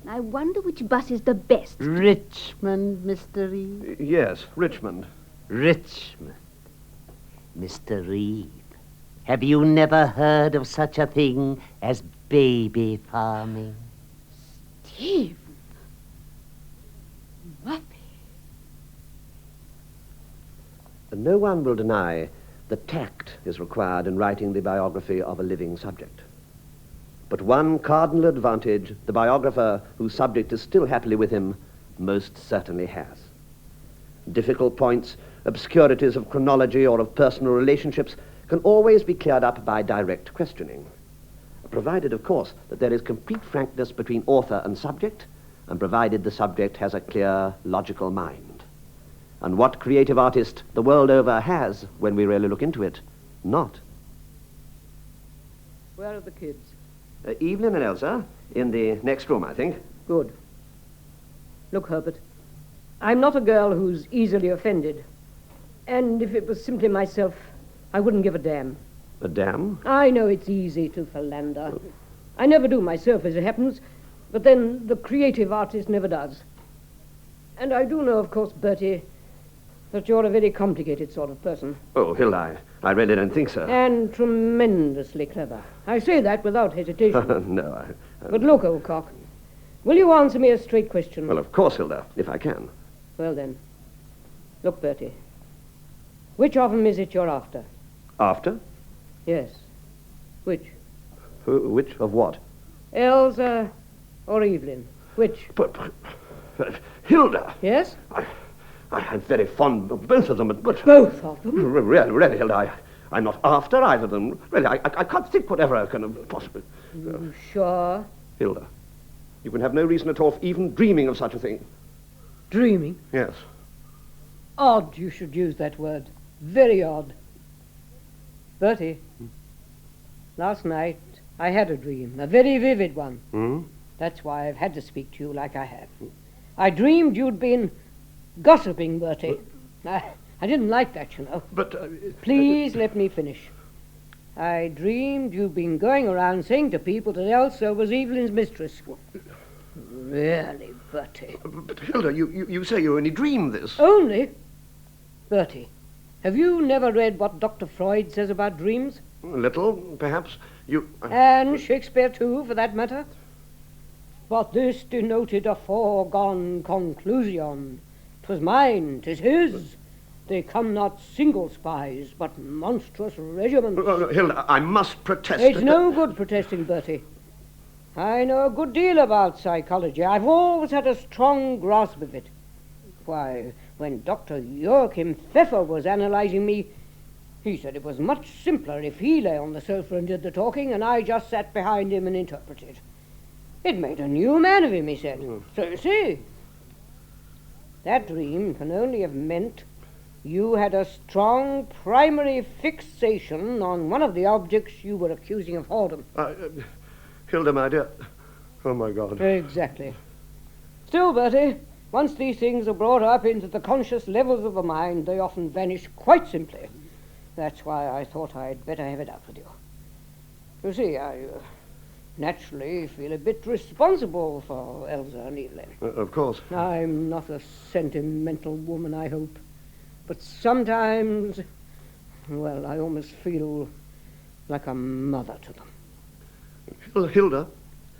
I wonder which bus is the best. Richmond, Mr. Reed? Yes, Richmond. Richmond. Mr. Reed, have you never heard of such a thing as baby farming? Steve. Muffy. No one will deny that tact is required in writing the biography of a living subject. But one cardinal advantage the biographer whose subject is still happily with him most certainly has. Difficult points, obscurities of chronology or of personal relationships can always be cleared up by direct questioning, provided, of course, that there is complete frankness between author and subject, and provided the subject has a clear, logical mind. And what creative artist the world over has, when we really look into it, not. Where are the kids? Evelyn and Elsa, in the next room, I think. Good. Look, Herbert, I'm not a girl who's easily offended. And if it was simply myself, I wouldn't give a damn. A damn? I know it's easy to philander. I never do myself, as it happens, but then the creative artist never does. And I do know, of course, Bertie, that you're a very complicated sort of person. Oh, Hilda, I really don't think so. And tremendously clever. I say that without hesitation. No, But look, old cock, will you answer me a straight question? Well, of course, Hilda, if I can. Well, then. Look, Bertie, which of them is it you're after? After? Yes. Which? Which of what? Elsa or Evelyn? Which? But Hilda! Yes? I'm very fond of both of them, but... Both of them? Really, Hilda, I'm not after either of them. Really, I can't think whatever I can possibly... You sure? Hilda, you can have no reason at all for even dreaming of such a thing. Dreaming? Yes. Odd you should use that word. Very odd. Bertie, last night I had a dream, a very vivid one. Hmm? That's why I've had to speak to you like I have. I dreamed you'd been gossiping, Bertie. I didn't like that, you know. But... Please let me finish. I dreamed you'd been going around saying to people that Elsa was Evelyn's mistress. Really, Bertie. But Hilda, you say you only dreamed this. Only? Bertie, have you never read what Dr. Freud says about dreams? A little, perhaps. And Shakespeare, too, for that matter. But this denoted a foregone conclusion. 'Twas mine, 'tis his. They come not single spies, but monstrous regiments. No, Hilda, I must protest. It's no good protesting, Bertie. I know a good deal about psychology. I've always had a strong grasp of it. Why, when Dr. Joachim Pfeffer was analyzing me, he said it was much simpler if he lay on the sofa and did the talking, and I just sat behind him and interpreted. It made a new man of him, he said. So you see, that dream can only have meant you had a strong primary fixation on one of the objects you were accusing of whoredom. Hilda, my dear. Oh, my God. Exactly. Still, Bertie, once these things are brought up into the conscious levels of the mind, they often vanish quite simply. That's why I thought I'd better have it up with you. You see, I naturally feel a bit responsible for Elsa and Evelyn. Of course. I'm not a sentimental woman, I hope. But sometimes, well, I almost feel like a mother to them. Hilda?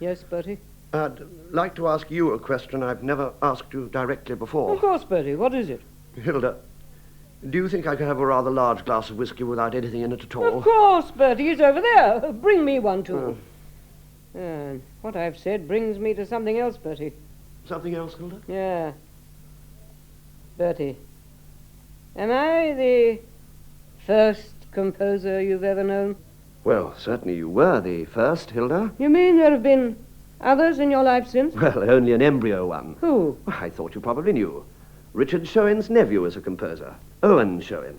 Yes, Bertie? I'd like to ask you a question I've never asked you directly before. Of course, Bertie. What is it? Hilda, do you think I could have a rather large glass of whiskey without anything in it at all? Of course, Bertie. It's over there. Bring me one, too. What I've said brings me to something else, Bertie. Something else, Hilda? Yeah. Bertie, am I the first composer you've ever known? Well, certainly you were the first, Hilda. You mean there have been others in your life since? Well, only an embryo one. Who? I thought you probably knew. Richard Shewin's nephew is a composer. Owen Shewin.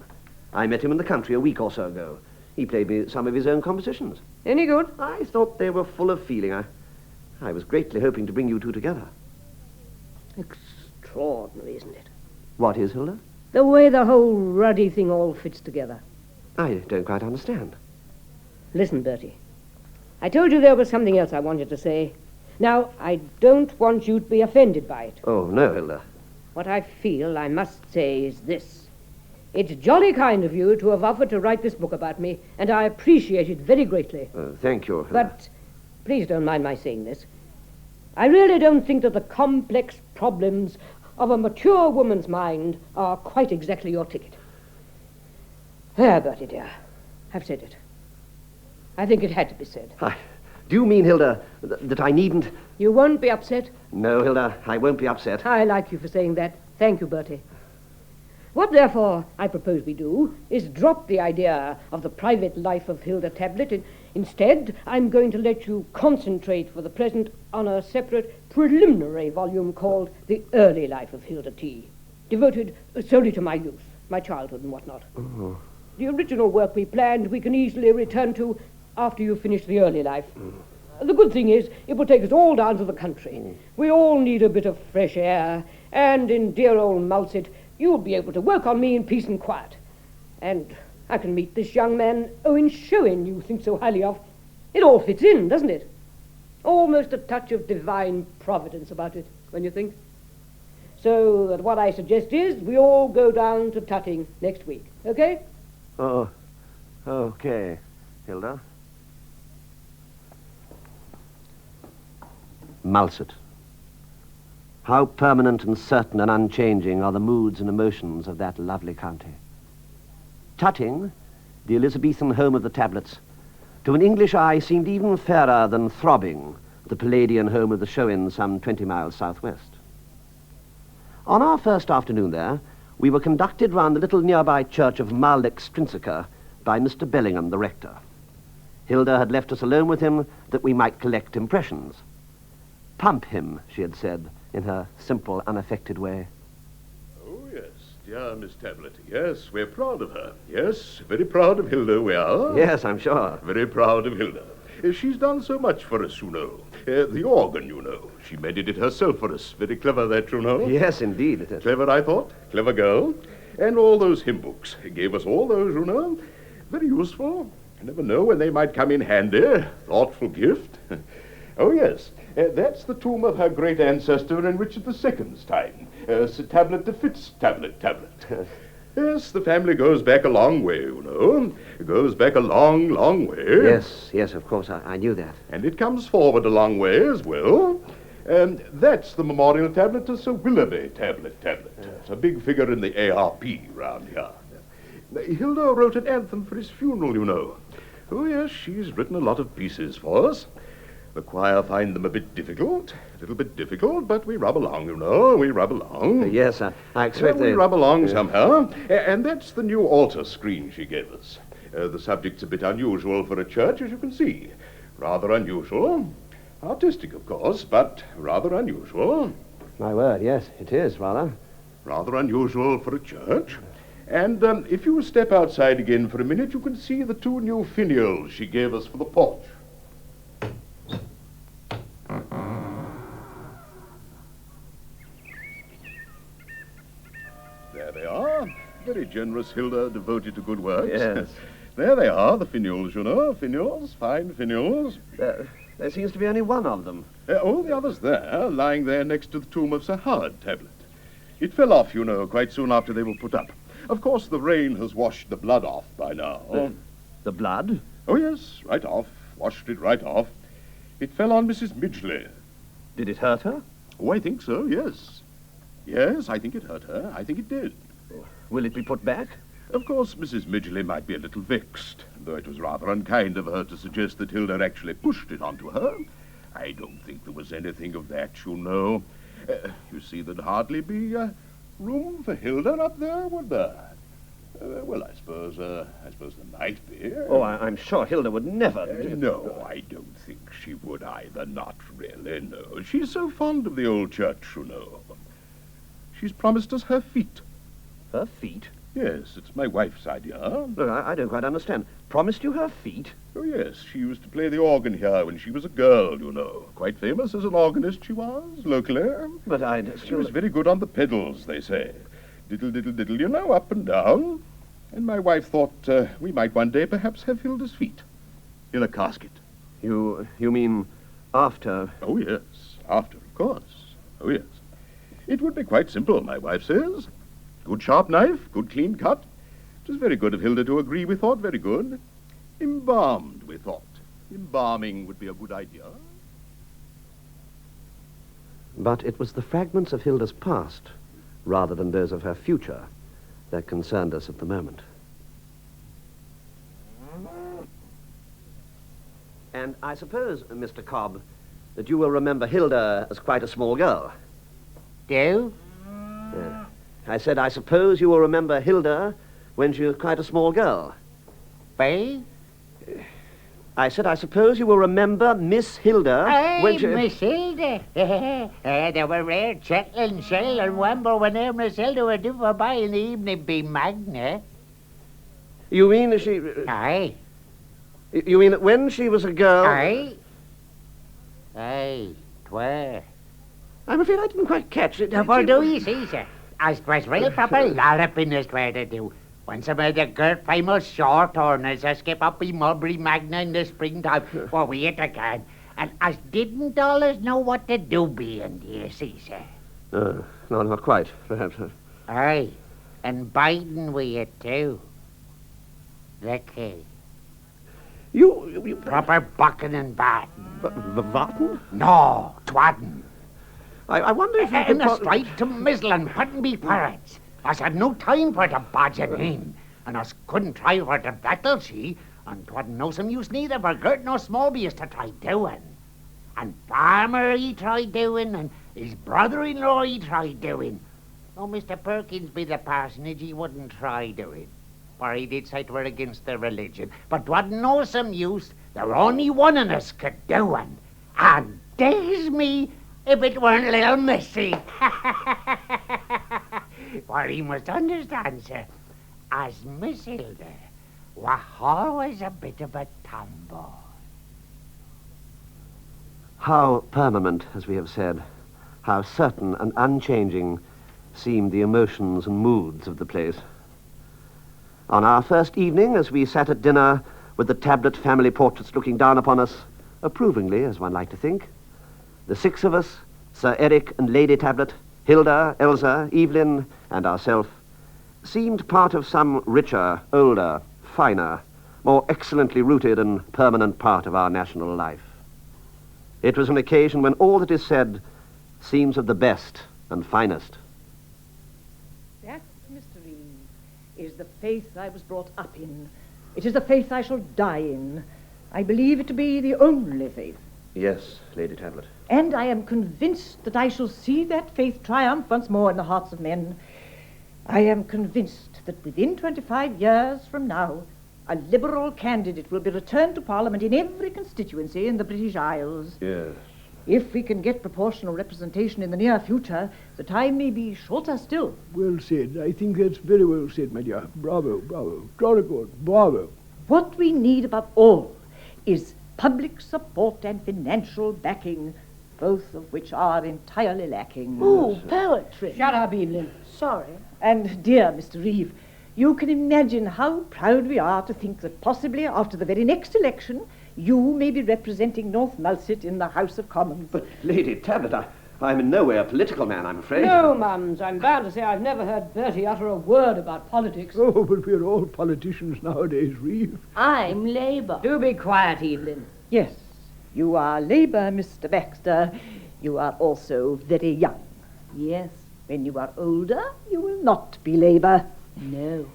I met him in the country a week or so ago. He played me some of his own compositions. Any good? I thought they were full of feeling. I was greatly hoping to bring you two together. Extraordinary, isn't it? What is, Hilda? The way the whole ruddy thing all fits together. I don't quite understand. Listen, Bertie. I told you there was something else I wanted to say. Now, I don't want you to be offended by it. Oh, no, Hilda. What I feel I must say is this. It's jolly kind of you to have offered to write this book about me, and I appreciate it very greatly. Thank you, Hilda. But please don't mind my saying this. I really don't think that the complex problems of a mature woman's mind are quite exactly your ticket. There, Bertie, dear. I've said it. I think it had to be said. Do you mean, Hilda, that I needn't... You won't be upset? No, Hilda, I won't be upset. I like you for saying that. Thank you, Bertie. What, therefore, I propose we do is drop the idea of the private life of Hilda Tablet. And instead, I'm going to let you concentrate for the present on a separate preliminary volume called The Early Life of Hilda T., devoted solely to my youth, my childhood and whatnot. Oh. The original work we planned we can easily return to after you finish the early life. The good thing is, it will take us all down to the country. We all need a bit of fresh air, and in dear old Mulset, you'll be able to work on me in peace and quiet. And I can meet this young man, Owen Shewin, you think so highly of. It all fits in, doesn't it? Almost a touch of divine providence about it, when you think. So that what I suggest is we all go down to Tutting next week, okay? Oh, okay, Hilda. Mulset. How permanent and certain and unchanging are the moods and emotions of that lovely county. Tutting, the Elizabethan home of the Tablets, to an English eye seemed even fairer than Throbbing, the Palladian home of the Shewins some 20 miles southwest. On our first afternoon there, we were conducted round the little nearby church of Malextrinsica by Mr. Bellingham, the rector. Hilda had left us alone with him that we might collect impressions. Pump him, she had said, in her simple, unaffected way. Oh, yes, dear Miss Tablet. Yes, we're proud of her. Yes, very proud of Hilda, we are. Yes, I'm sure. Very proud of Hilda. She's done so much for us, you know. The organ, you know. She mended it herself for us. Very clever, that, you know. Yes, indeed. It is. Clever, I thought. Clever girl. And all those hymn books. Gave us all those, you know. Very useful. You never know when they might come in handy. Thoughtful gift. Oh, yes. That's the tomb of her great ancestor in Richard II's time. Sir Tablet de Fitz Tablet. Yes, the family goes back a long way, you know. It goes back a long, long way. Yes, of course, I knew that. And it comes forward a long way as well. That's the memorial tablet to Sir Willoughby Tablet. It's a big figure in the ARP round here. Hilda wrote an anthem for his funeral, you know. Oh, yes, she's written a lot of pieces for us. The choir find them a little bit difficult, but we rub along, you know, we rub along. Yes, I expect we rub along somehow. And that's the new altar screen she gave us. The subject's a bit unusual for a church, as you can see. Rather unusual. Artistic, of course, but rather unusual. My word, yes, it is, rather. Rather unusual for a church. And if you step outside again for a minute, you can see the two new finials she gave us for the porch. There they are. Very generous Hilda, devoted to good works. Yes. There they are, the finials, you know. Finials, fine finials. There seems to be only one of them. Oh, the other's there, lying there next to the tomb of Sir Howard Tablet. It fell off, you know, quite soon after they were put up. Of course, the rain has washed the blood off by now. The blood? Oh, yes, right off. Washed it right off. It fell on Mrs. Midgley. Did it hurt her? Oh, I think so, yes. Yes, I think it hurt her. I think it did. Will it be put back? Of course, Mrs. Midgley might be a little vexed, though it was rather unkind of her to suggest that Hilda actually pushed it onto her. I don't think there was anything of that, you know. You see, there'd hardly be room for Hilda up there, would there? Well, I suppose there might be. Oh, I'm sure Hilda would never... No, I don't think she would either. Not really, no. She's so fond of the old church, you know. She's promised us her feet. Her feet? Yes, it's my wife's idea. Look, I don't quite understand. Promised you her feet? Oh, yes, she used to play the organ here when she was a girl, you know. Quite famous as an organist she was, locally. But She was very good on the pedals, they say. Diddle, diddle, diddle, you know, up and down. And my wife thought we might one day perhaps have Hilda's feet in a casket. You mean after? Oh, yes, after, of course. Oh, yes. It would be quite simple, my wife says. Good sharp knife, good clean cut. It was very good of Hilda to agree, we thought, very good. Embalmed, we thought. Embalming would be a good idea. But it was the fragments of Hilda's past, rather than those of her future, that concerned us at the moment. And I suppose, Mr. Cobb, that you will remember Hilda as quite a small girl. Do? I said, I suppose you will remember Hilda when she was quite a small girl. Be? I said, I suppose you will remember Miss Hilda when she... Miss Hilda. They were rare Shetland shell, and remember when Miss Hilda would do for by in the evening be magna. You mean she... Aye. You mean that when she was a girl... Aye. Aye, 'twere. I'm afraid I didn't quite catch it. For do you see, sir? As 'twas real proper lolloping is where to do. When some of the girt primal short horners skip up in Mulberry Magna in the springtime, for we hit again. And as didn't allers know what to do being here, see, sir. No, not quite, perhaps. Aye, and biting we it too. The key. You... Proper bucking and batting. Vatten? No, twadding. I wonder if you In could... the straight to mizzling, putting me parrots. I had no time for the badging in, and us couldn't try for the battle, see, and 'twasn't no some use neither for Gert nor Smallby to try doing. And Farmer he tried doing, and his brother-in-law he tried doing. Oh, Mr. Perkins be the parsonage, he wouldn't try doing, for he did say 'twere against the religion. But 'twasn't no some use, there were only one of us could do it. And daze me if it weren't little Missy. For he must understand, sir, as Miss Hilda was always a bit of a tomboy. How permanent, as we have said, how certain and unchanging seemed the emotions and moods of the place. On our first evening, as we sat at dinner with the Tablet family portraits looking down upon us, approvingly, as one liked to think, the six of us, Sir Eric and Lady Tablet, Hilda, Elsa, Evelyn, and ourself, seemed part of some richer, older, finer, more excellently rooted and permanent part of our national life. It was an occasion when all that is said seems of the best and finest. That, Mr. Reeve, is the faith I was brought up in. It is the faith I shall die in. I believe it to be the only faith. Yes, Lady Tablet. And I am convinced that I shall see that faith triumph once more in the hearts of men. I am convinced that within 25 years from now, a Liberal candidate will be returned to Parliament in every constituency in the British Isles. Yes. If we can get proportional representation in the near future, the time may be shorter still. Well said. I think that's very well said, my dear. Bravo, bravo. Jolly good. Bravo. What we need above all is public support and financial backing, both of which are entirely lacking. Oh, poetry. Shut up, Evelyn. Sorry. And, dear Mr. Reeve, you can imagine how proud we are to think that possibly after the very next election, you may be representing North Mulset in the House of Commons. But, Lady Tablet, I'm in no way a political man, I'm afraid. No, mums, I'm bound to say I've never heard Bertie utter a word about politics. Oh, but we're all politicians nowadays, Reeve. I'm Labour. Do be quiet, Evelyn. Yes, you are Labour, Mr. Baxter. You are also very young. Yes. When you are older, you will not be Labour. No.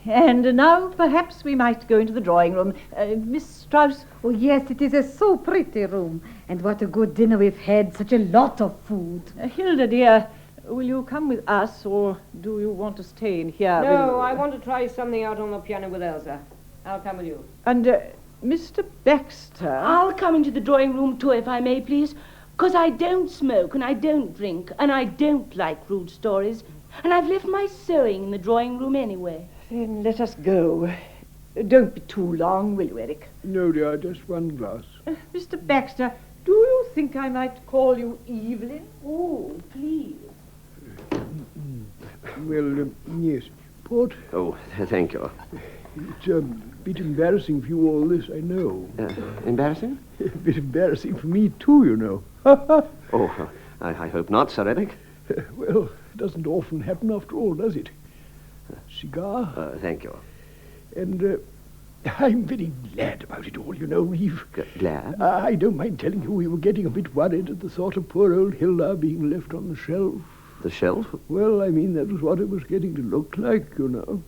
And now perhaps we might go into the drawing room. Miss Strauss? Oh, yes, it is a so pretty room. And what a good dinner we've had. Such a lot of food. Hilda, dear, will you come with us, or do you want to stay in here? No, I want to try something out on the piano with Elsa. I'll come with you. And Mr. Baxter? I'll come into the drawing room too, if I may, please. 'Cause I don't smoke, and I don't drink, and I don't like rude stories. And I've left my sewing in the drawing room anyway. Then let us go. Don't be too long, will you, Eric? No, dear, just one glass. Mr. Baxter, do you think I might call you Evelyn? Oh, please. Well, yes. Port? Oh, thank you. It's a bit embarrassing for you, all this, I know. Embarrassing? A bit embarrassing for me, too, you know. Oh, I hope not, Sir Eric. Well, it doesn't often happen after all, does it? Cigar? Thank you. And I'm very glad about it all, you know, Reeve. Glad? I don't mind telling you we were getting a bit worried at the thought of poor old Hilda being left on the shelf. The shelf? Well, I mean, that was what it was getting to look like, you know.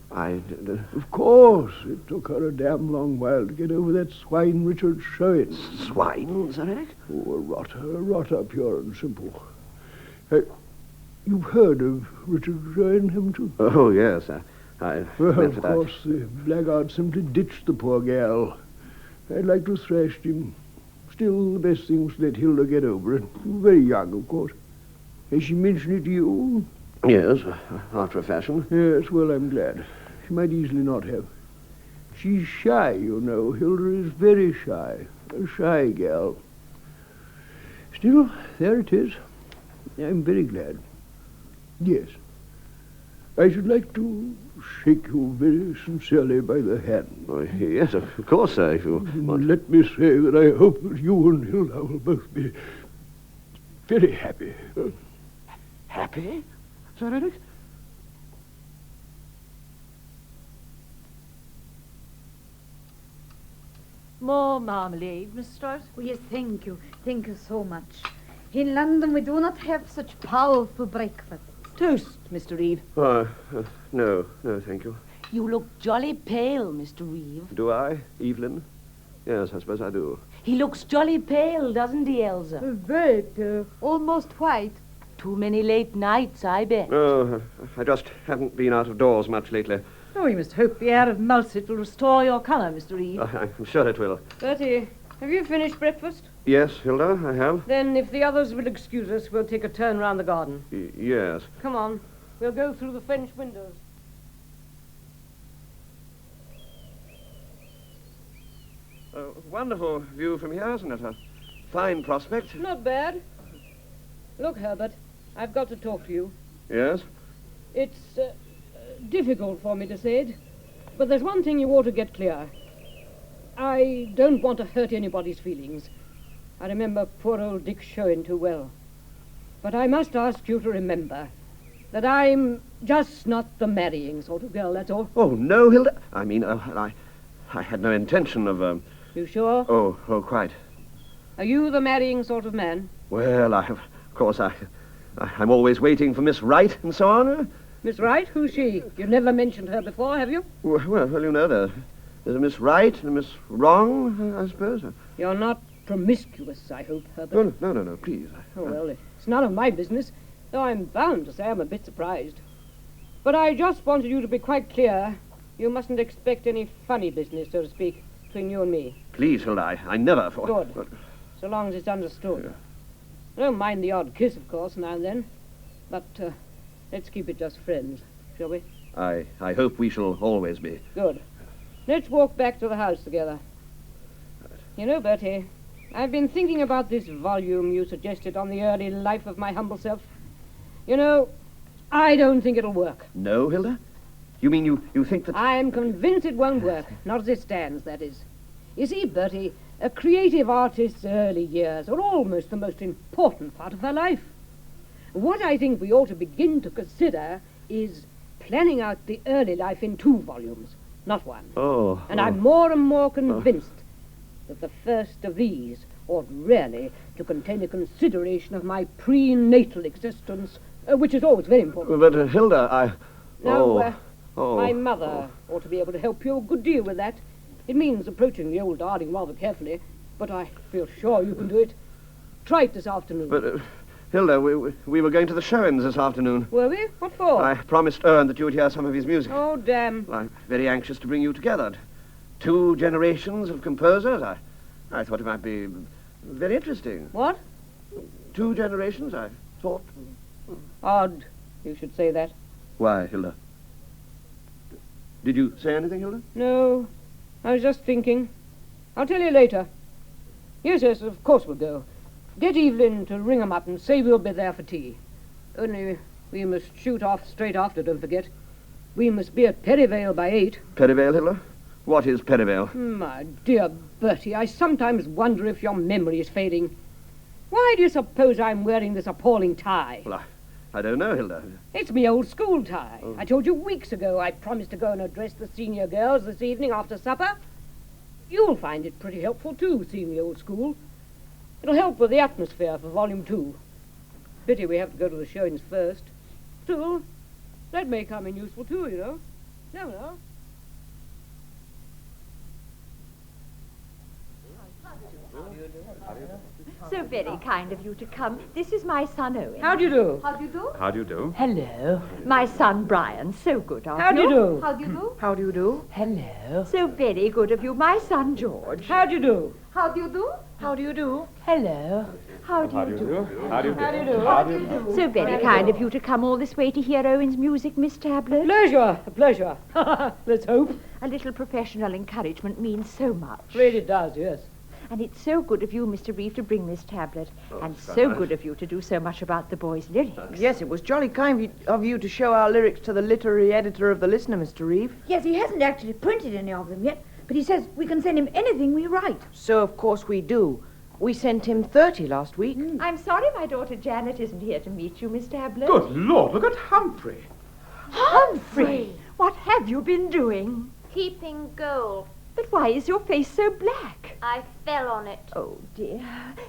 Of course, it took her a damn long while to get over that swine Richard Shewin. Swine, Sir Eric? Oh, a rotter, pure and simple. You've heard of Richard Shewin, haven't you? Oh, yes. Well, of course, the blackguard simply ditched the poor gal. I'd like to have thrashed him. Still, the best thing was to let Hilda get over it. Very young, of course. Has she mentioned it to you? Yes, after a fashion. Yes, well, I'm glad. She might easily not have. She's shy, you know. Hilda is very shy. A shy gal. Still, there it is. I'm very glad. Yes. I should like to shake you very sincerely by the hand. Oh, yes, of course, sir, if you want. Let me say that I hope that you and Hilda will both be very happy. Happy, Sir Eric? More marmalade, Miss Strout? Oh, yes, thank you. Thank you so much. In London, we do not have such powerful breakfasts. Toast, Mr. Reeve. No, thank you. You look jolly pale, Mr. Reeve. Do I, Evelyn? Yes, I suppose I do. He looks jolly pale, doesn't he, Elsa? Very pale. Almost white. Too many late nights, I bet. Oh, I just haven't been out of doors much lately. Oh, you must hope the air of Mulset will restore your colour, Mr. Reeve. I'm sure it will. Bertie, have you finished breakfast? Yes, Hilda, I have. Then, if the others will excuse us, we'll take a turn round the garden. Yes. Come on. We'll go through the French windows. Wonderful view from here, isn't it? A fine prospect. Not bad. Look, Herbert, I've got to talk to you. Yes? It's difficult for me to say it, but there's one thing you ought to get clear. I don't want to hurt anybody's feelings. I remember poor old Dick Shewin too well. But I must ask you to remember that I'm just not the marrying sort of girl, that's all. Oh, no, Hilda. I mean, I had no intention of... You sure? Oh, quite. Are you the marrying sort of man? Well, of course, I'm always waiting for Miss Wright and so on. Miss Wright? Who's she? You've never mentioned her before, have you? Well, you know, there's a Miss Wright and a Miss Wrong, I suppose. You're not promiscuous, I hope, Herbert. Oh, no, please. Oh, well, it's none of my business, though I'm bound to say I'm a bit surprised. But I just wanted you to be quite clear. You mustn't expect any funny business, so to speak, between you and me. Please, Hilda, I never... Good. But, so long as it's understood. Yeah. I don't mind the odd kiss, of course, now and then. But let's keep it just friends, shall we? I hope we shall always be. Good. Let's walk back to the house together. Right. You know, Bertie, I've been thinking about this volume you suggested on the early life of my humble self. You know, I don't think it'll work. No, Hilda? You mean you think that... I'm convinced it won't work. Not as it stands, that is. You see, Bertie, a creative artist's early years are almost the most important part of her life. What I think we ought to begin to consider is planning out the early life in 2 volumes, not 1. And I'm more and more convinced that the first of these ought really to contain a consideration of my prenatal existence, which is always very important. But, Hilda, my mother ought to be able to help you a good deal with that. It means approaching the old darling rather carefully, but I feel sure you can do it. Try it this afternoon. But, Hilda, we were going to the Shewins this afternoon. Were we? What for? I promised Ern that you would hear some of his music. Oh, damn. I'm very anxious to bring you together. 2 generations of composers. I thought it might be very interesting. What? 2 generations, I thought. Odd you should say that. Why, Hilda? Did you say anything, Hilda? No, I was just thinking. I'll tell you later. Yes, yes, of course we'll go. Get Evelyn to ring 'em up and say we'll be there for tea. Only we must shoot off straight after, don't forget. We must be at Perivale by 8. Perivale, Hilda? What is Perivale? My dear Bertie, I sometimes wonder if your memory is fading. Why do you suppose I'm wearing this appalling tie? Well, I don't know, Hilda. It's me old school tie. I told you weeks ago I promised to go and address the senior girls this evening after supper. You'll find it pretty helpful, too, seeing the old school. It'll help with the atmosphere for Volume 2. Pity we have to go to the showings first. Still, that may come in useful, too, you know. Never know. So very kind of you to come. This is my son, Owen. How do you do? How do you do? How do you do? Hello. My son, Brian. So good of you. How do you do? How do you do? How do you do? Hello. So very good of you. My son, George. How do you do? How do you do? How do you do? Hello. How do you do? How do you do? How do you do? How do you do? So very kind of you to come all this way to hear Owen's music, Miss Tablet. Pleasure, pleasure. Let's hope. A little professional encouragement means so much. Afraid it does, yes. And it's so good of you, Mr. Reeve, to bring Miss Tablet. And so so nice. good of you to do so much about the boys' lyrics. Yes, it was jolly kind of you to show our lyrics to the literary editor of the Listener, Mr. Reeve. Yes, he hasn't actually printed any of them yet, but he says we can send him anything we write. So, of course, we do. We sent him 30 last week. I'm sorry my daughter Janet isn't here to meet you, Miss Tablet. Good Lord, look at Humphrey. Humphrey! What have you been doing? Keeping gold. But why is your face so black? I fell on it. Oh, dear.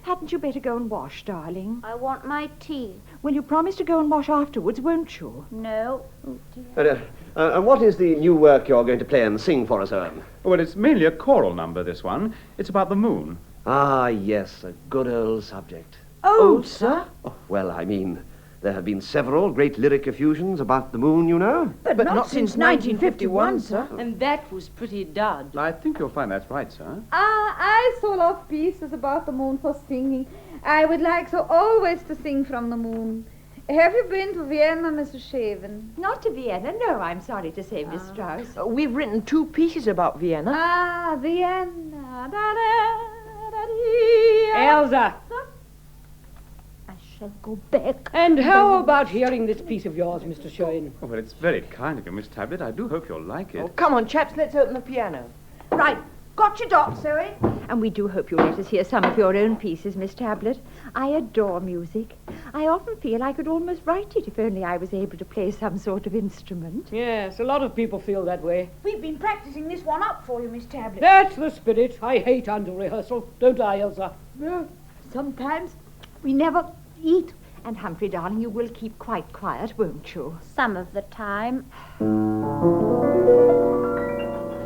Hadn't you better go and wash, darling? I want my tea. Will you promise to go and wash afterwards, won't you? No. Oh, dear. And what is the new work you're going to play and sing for us, Owen? Well, it's mainly a choral number, this one. It's about the moon. Ah, yes, a good old subject. Oh, sir? Oh, well, I mean, there have been several great lyric effusions about the moon, you know. But not since 1951, sir. And that was pretty dud. I think you'll find that's right, sir. I so love pieces about the moon for singing. I would like so always to sing from the moon. Have you been to Vienna, Mr. Shewin? Not to Vienna, no, I'm sorry to say, Miss Strauss. We've written 2 pieces about Vienna. Ah, Vienna. Elsa! I shall go back. And how about hearing this piece of yours, Mr. Shewin? Oh, well, it's very kind of you, Miss Tablet. I do hope you'll like it. Oh, come on, chaps, let's open the piano. Right. Got your dots, Zoe? And we do hope you'll let us hear some of your own pieces, Miss Tablet. I adore music. I often feel I could almost write it if only I was able to play some sort of instrument. Yes, a lot of people feel that way. We've been practicing this one up for you, Miss Tablet. That's the spirit. I hate under-rehearsal. Don't I, Elsa? No. Sometimes we never eat. And Humphrey, darling, you will keep quite quiet, won't you? Some of the time.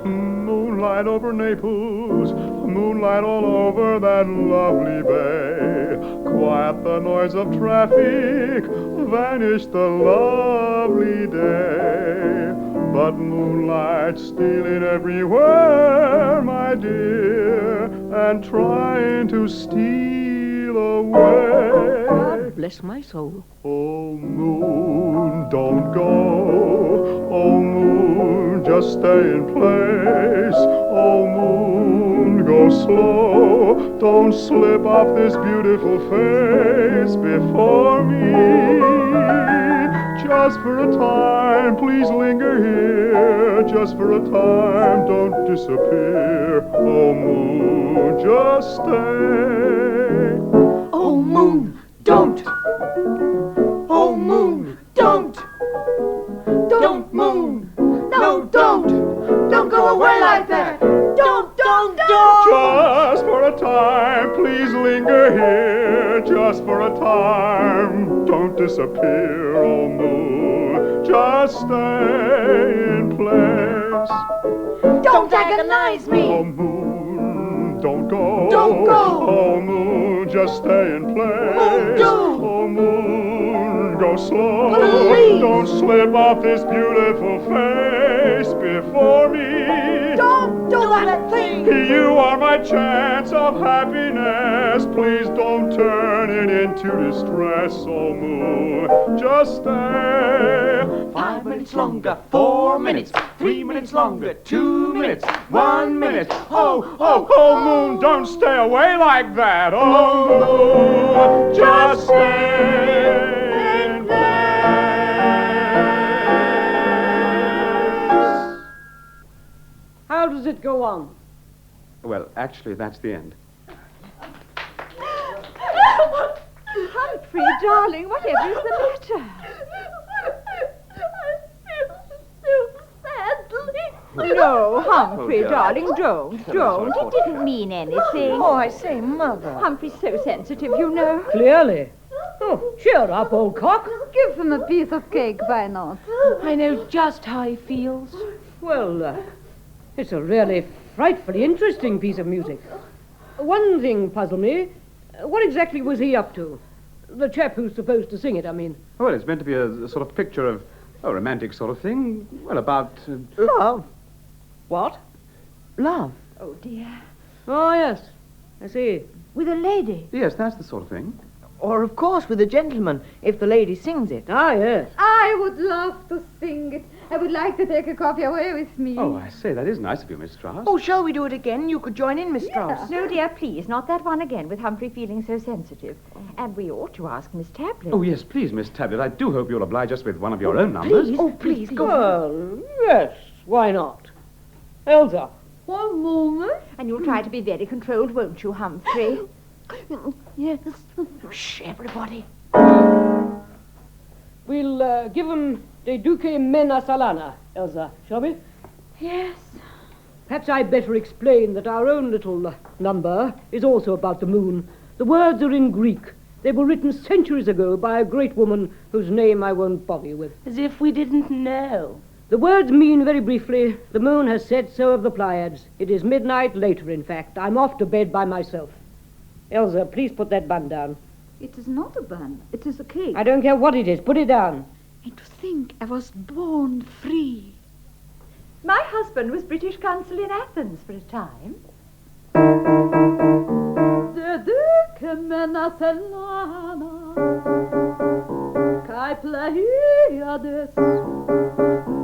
Moonlight over Naples, moonlight all over that lovely bay. Quiet the noise of traffic, vanish the lovely day. But moonlight stealing everywhere, my dear, and trying to steal away. God bless my soul. Oh, moon, don't go. Oh, moon, just stay in place. Oh, moon, go slow. Don't slip off this beautiful face before me. Just for a time, please linger here. Just for a time, don't disappear. Oh, moon, just stay. Oh, moon, don't. Oh, moon, don't. Don't, moon. No, don't. Don't go away like that. Don't. Just for a time, please linger here. Just for a time, don't disappear, oh moon. Just stay in place. Don't agonize me. Oh moon, don't go. Don't go. Oh moon, just stay in place. Moon, do. Oh moon, go slow. Please. Don't slip off this beautiful face before me. Don't do that thing. You are my chance of happiness. Please don't turn it into distress, oh moon. Just stay. 5 minutes minutes longer, 4 minutes, 3 minutes longer, 2 minutes, 1 minute. Oh, oh, Oh, moon, don't stay away like that. Oh, moon, just stay in place. How does it go on? well, actually, that's the end. Humphrey, darling, whatever is the matter? No, Humphrey, dear. darling, don't. It didn't mean anything. Oh, I say, Mother. Humphrey's so sensitive, you know. Clearly. Oh, cheer up, old cock. Give him a piece of cake, why not? I know just how he feels. Well, it's a really frightfully interesting piece of music. One thing puzzled me. What exactly was he up to? The chap who's supposed to sing it, I mean. Well, it's meant to be a sort of picture of a romantic sort of thing. Well, about... Love. What? Love. Oh, dear. Oh, yes. I see. With a lady. Yes, that's the sort of thing. Or, of course, with a gentleman, if the lady sings it. Ah, yes. I would love to sing it. I would like to take a copy away with me. Oh, I say, that is nice of you, Miss Strauss. Oh, shall we do it again? You could join in, Miss Strauss. No, dear, please, not that one again, with Humphrey feeling so sensitive. And we ought to ask Miss Tablet. Oh, yes, please, Miss Tablet. I do hope you'll oblige us with one of your own numbers. Please, please, go on. Well, yes, why not? Elsa. One moment. And you'll try to be very controlled, won't you, Humphrey? Yes. Shh, everybody. We'll give him De Duce Mena Salana, Elsa, shall we? Yes. Perhaps I'd better explain that our own little number is also about the moon. The words are in Greek. They were written centuries ago by a great woman whose name I won't bother you with. As if we didn't know. The words mean, very briefly, the moon has set, so have the Pleiades. It is midnight later, in fact. I'm off to bed by myself. Elsa, please put that bun down. It is not a bun. It is a cake. I don't care what it is. Put it down. And to think I was born free. My husband was British consul in Athens for a time. De Duce Mena Salana, Kai Pleiades,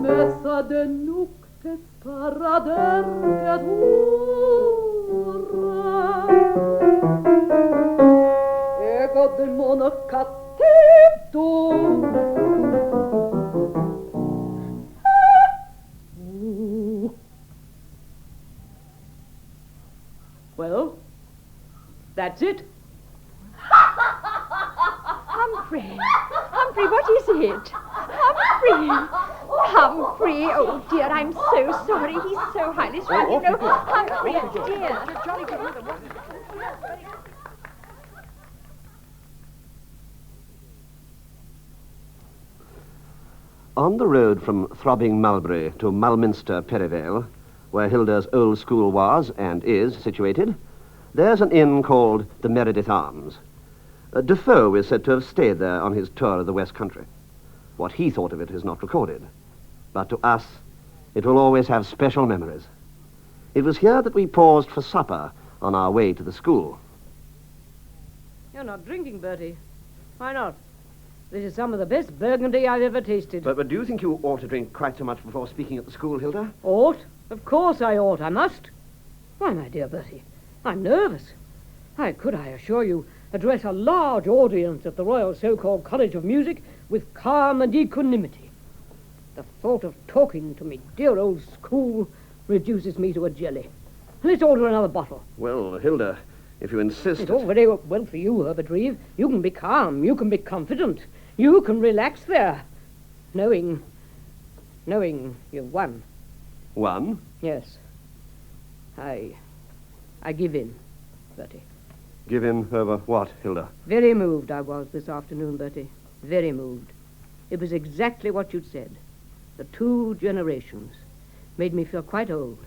Messa de Noctes Paradergatura. Ego de monocatito. Well, that's it. Humphrey. Humphrey, what is it? Humphrey. Humphrey. Oh, dear, I'm so sorry. He's so highly strung, you know. Humphrey, dear. On the road from throbbing Mulberry to Mulminster Perivale, where Hilda's old school was and is situated, there's an inn called the Meredith Arms. Defoe is said to have stayed there on his tour of the West Country. What he thought of it is not recorded, but to us, it will always have special memories. It was here that we paused for supper on our way to the school. You're not drinking, Bertie. Why not? This is some of the best Burgundy I've ever tasted. But do you think you ought to drink quite so much before speaking at the school, Hilda? Ought? Of course I ought. I must. Why, my dear Bertie, I'm nervous. I assure you, address a large audience at the Royal so-called College of Music with calm and equanimity. The thought of talking to me dear old school reduces me to a jelly. Let's order another bottle. Well, Hilda, if you insist... It's all very well for you, Herbert Reeve. You can be calm. You can be confident. You can relax there, knowing you've won. Won? Yes. I give in, Bertie. Give in over what, Hilda? Very moved I was this afternoon, Bertie. Very moved. It was exactly what you'd said. The two generations made me feel quite old.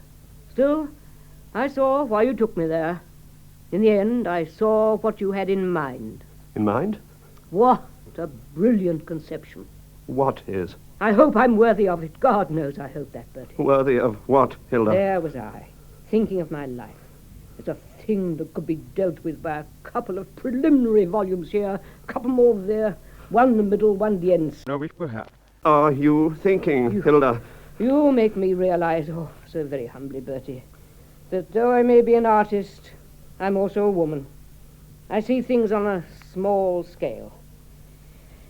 Still, I saw why you took me there. In the end, I saw what you had in mind. In mind? What a brilliant conception. What is? I hope I'm worthy of it. God knows I hope that, Bertie. Worthy of what, Hilda? There was I, thinking of my life as a thing that could be dealt with by a couple of preliminary volumes here, a couple more there, one in the middle, one at the end. No, we perhaps. are you thinking, Hilda? You make me realize, oh, so very humbly, Bertie, that though I may be an artist, I'm also a woman. I see things on a small scale.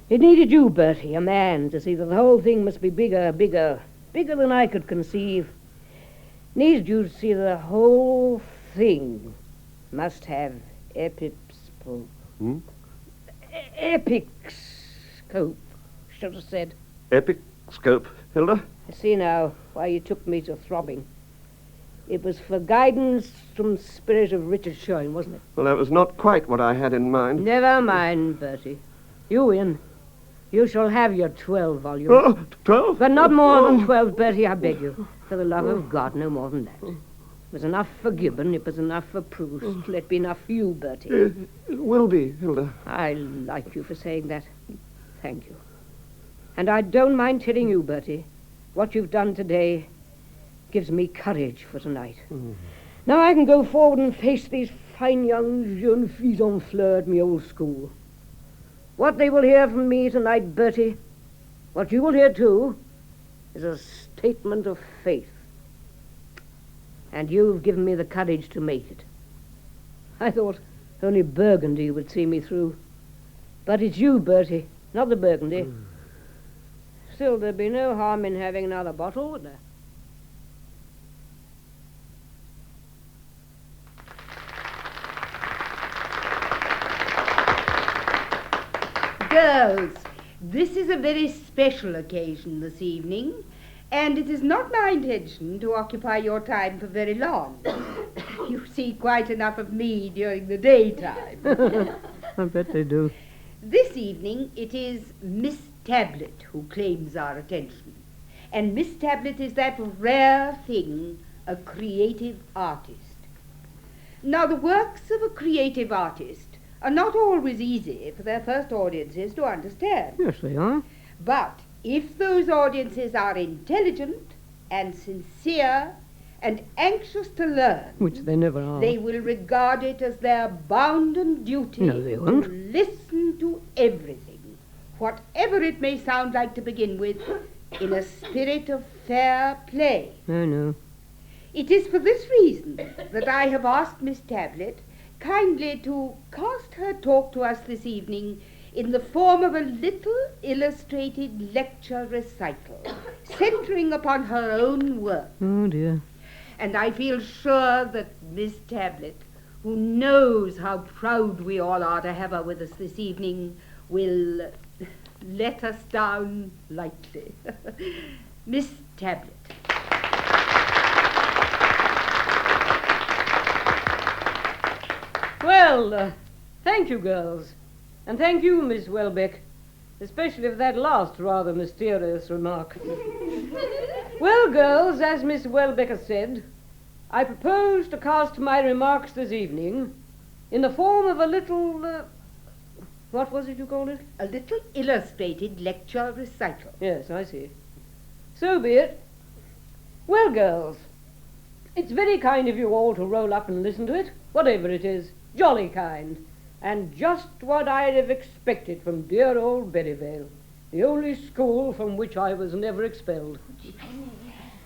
It needed you, Bertie, a man, to see that the whole thing must be bigger than I could conceive. Needed you to see the whole thing must have epic scope. Epic scope, should have said. Epic scope, Hilda? I see now why you took me to throbbing. It was for guidance from spirit of Richard Shewin, wasn't it? Well, that was not quite what I had in mind. Never mind, Bertie. You win. You shall have your 12 volumes. Oh, 12? But not more than 12, Bertie, I beg you. For the love of God, no more than that. It was enough for Gibbon, it was enough for Proust. Let be enough for you, Bertie. It will be, Hilda. I like you for saying that. Thank you. And I don't mind telling you, Bertie, what you've done today gives me courage for tonight. Now I can go forward and face these fine young jeunes filles en fleur at me old school. What they will hear from me tonight, Bertie, what you will hear too, is a statement of faith. And you've given me the courage to make it. I thought only Burgundy would see me through. But it's you, Bertie, not the Burgundy. Still, there'd be no harm in having another bottle, would there? Girls, this is a very special occasion this evening, and it is not my intention to occupy your time for very long. You see quite enough of me during the daytime. I bet they do. This evening it is Miss Tablet who claims our attention. And Miss Tablet is that rare thing, a creative artist. Now, the works of a creative artist are not always easy for their first audiences to understand. Yes, they are. But if those audiences are intelligent and sincere and anxious to learn, Which they never are. they will regard it as their bounden duty No, they won't. to listen to everything, whatever it may sound like to begin with, in a spirit of fair play. I know. It is for this reason that I have asked Miss Tablet kindly to cast her talk to us this evening in the form of a little illustrated lecture recital, centering upon her own work. Oh, dear. And I feel sure that Miss Tablet, who knows how proud we all are to have her with us this evening, will let us down lightly. Miss Tablet. Well, thank you, girls. And thank you, Miss Welbeck, especially for that last rather mysterious remark. Well, girls, as Miss Welbeck has said, I propose to cast my remarks this evening in the form of a little, what was it you called it? A little illustrated lecture recital. Yes, I see. So be it. Well, girls, it's very kind of you all to roll up and listen to it, whatever it is. Jolly kind. And just what I'd have expected from dear old Berryvale, the only school from which I was never expelled.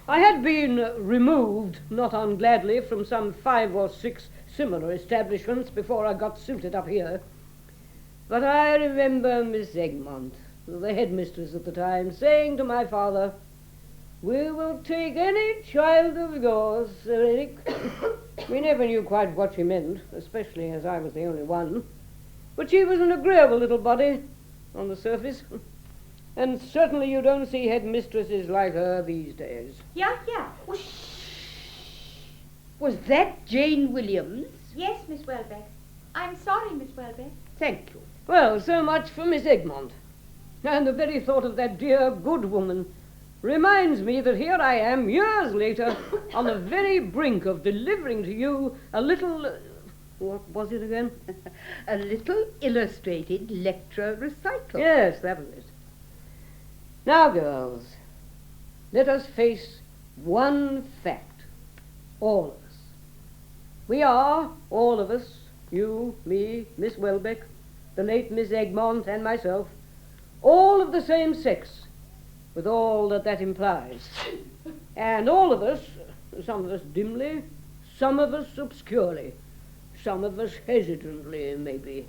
I had been removed, not ungladly, from some 5 or 6 similar establishments before I got suited up here. But I remember Miss Egmont, the headmistress at the time, saying to my father, "We will take any child of yours, Sir Eric." We never knew quite what she meant, especially as I was the only one. But she was an agreeable little body, on the surface. And certainly you don't see headmistresses like her these days. Yeah. Was that Jane Williams? Yes, Miss Welbeck. I'm sorry, Miss Welbeck. Thank you. Well, so much for Miss Egmont. And the very thought of that dear, good woman reminds me that here I am, years later, on the very brink of delivering to you a little... what was it again? A little illustrated lecture recital. Yes, that was it. Now, girls, let us face one fact. All of us. We are, all of us, you, me, Miss Welbeck, the late Miss Egmont, and myself, all of the same sex, with all that that implies. And all of us, some of us dimly, some of us obscurely, some of us hesitantly, maybe,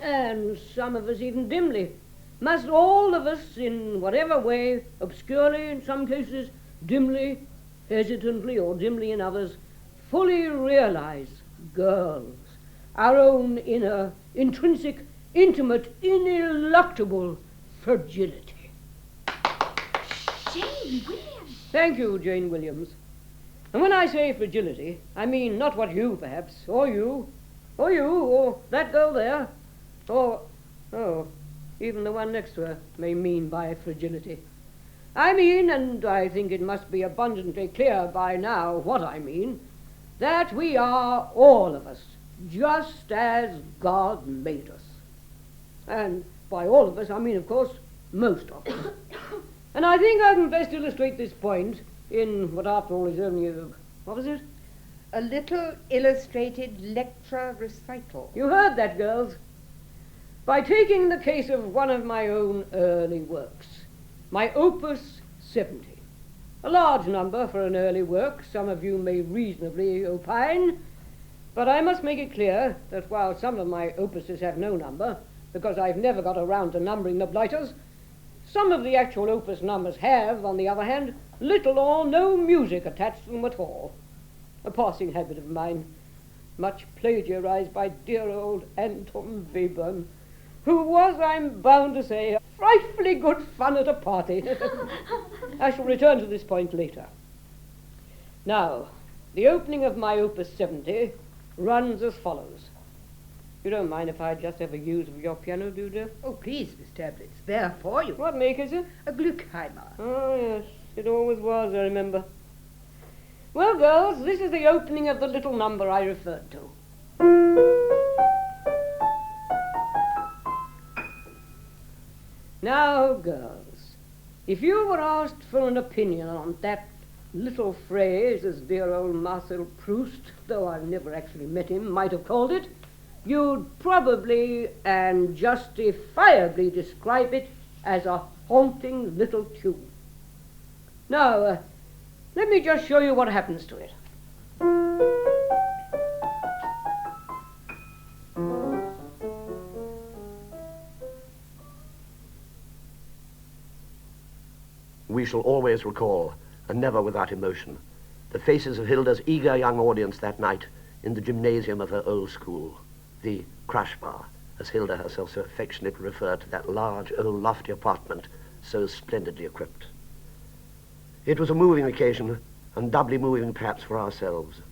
and some of us even dimly, must all of us, in whatever way, obscurely in some cases, dimly, hesitantly, or dimly in others, fully realize, girls, our own inner, intrinsic, intimate, ineluctable fragility. Jane Williams. Thank you, Jane Williams. And when I say fragility, I mean not what you, perhaps, or you, or that girl there, or, even the one next to her may mean by fragility. I mean, and I think it must be abundantly clear by now what I mean, that we are, all of us, just as God made us. And by all of us, I mean, of course, most of us. And I think I can best illustrate this point in what, after all, is only what was it? A little illustrated lecture recital. You heard that, girls. By taking the case of one of my own early works, my Opus 70. A large number for an early work, some of you may reasonably opine, but I must make it clear that while some of my opuses have no number, because I've never got around to numbering the blighters, some of the actual opus numbers have, on the other hand, little or no music attached to them at all. A passing habit of mine, much plagiarized by dear old Anton Webern, who was, I'm bound to say, frightfully good fun at a party. I shall return to this point later. Now, the opening of my Opus 70 runs as follows. You don't mind if I just have a use of your piano, do you? Oh, please, Miss Tablet, it's there for you. What make is it? A Gluckheimer. Oh, yes, it always was, I remember. Well, girls, this is the opening of the little number I referred to. Now, girls, if you were asked for an opinion on that little phrase, as dear old Marcel Proust, though I've never actually met him, might have called it, you'd probably and justifiably describe it as a haunting little tune. Now, let me just show you what happens to it. We shall always recall, and never without emotion, the faces of Hilda's eager young audience that night in the gymnasium of her old school, the crash bar, as Hilda herself so affectionately referred to that large, old, lofty apartment so splendidly equipped. It was a moving occasion, and doubly moving perhaps for ourselves,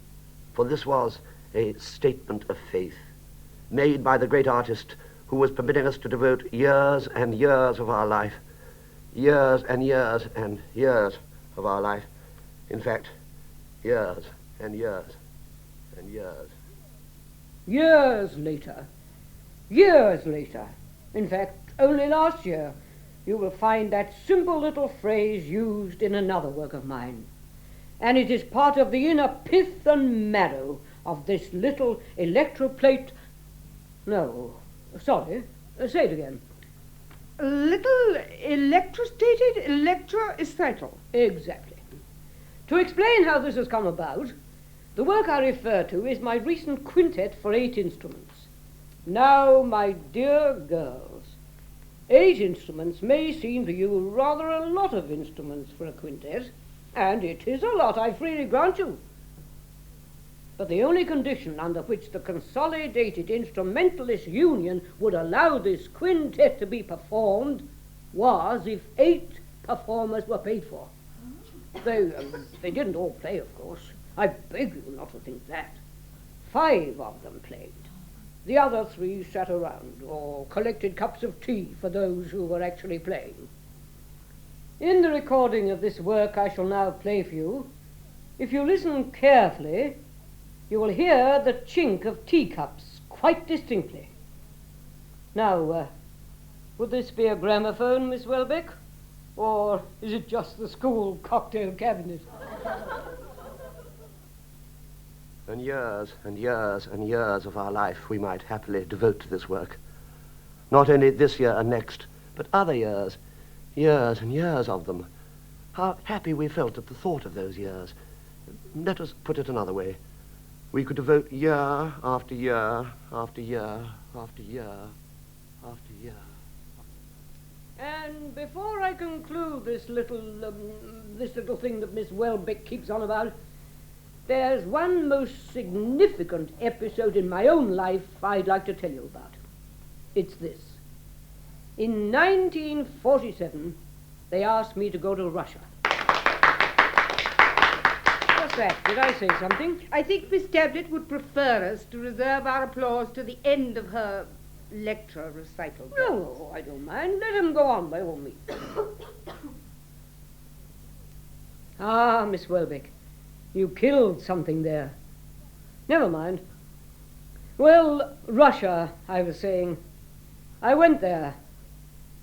for this was a statement of faith made by the great artist who was permitting us to devote years and years of our life, years and years and years of our life, in fact, years and years and years. Years later, in fact, only last year, you will find that simple little phrase used in another work of mine. And it is part of the inner pith and marrow of this little electroplate... No, sorry, say it again. A little electrostated electro-recital. Exactly. To explain how this has come about, the work I refer to is my recent quintet for 8 instruments. Now, my dear girls, 8 instruments may seem to you rather a lot of instruments for a quintet, and it is a lot, I freely grant you. But the only condition under which the consolidated instrumentalist union would allow this quintet to be performed was if 8 performers were paid for. They didn't all play, of course. I beg you not to think that. 5 of them played. The other 3 sat around or collected cups of tea for those who were actually playing. In the recording of this work I shall now play for you, if you listen carefully, you will hear the chink of teacups quite distinctly. Now, would this be a gramophone, Miss Welbeck? Or is it just the school cocktail cabinet? And years and years and years of our life we might happily devote to this work. Not only this year and next, but other years, Years and years of them. How happy we felt at the thought of those years. Let us put it another way. We could devote year after year after year after year after year. And before I conclude this little thing that Miss Welbeck keeps on about, there's one most significant episode in my own life I'd like to tell you about. It's this. In 1947, they asked me to go to Russia. What's that? Did I say something? I think Miss Tablet would prefer us to reserve our applause to the end of her lecture recital. No, I don't mind. Let him go on by all means. Ah, Miss Welbeck, you killed something there. Never mind. Well, Russia, I was saying. I went there.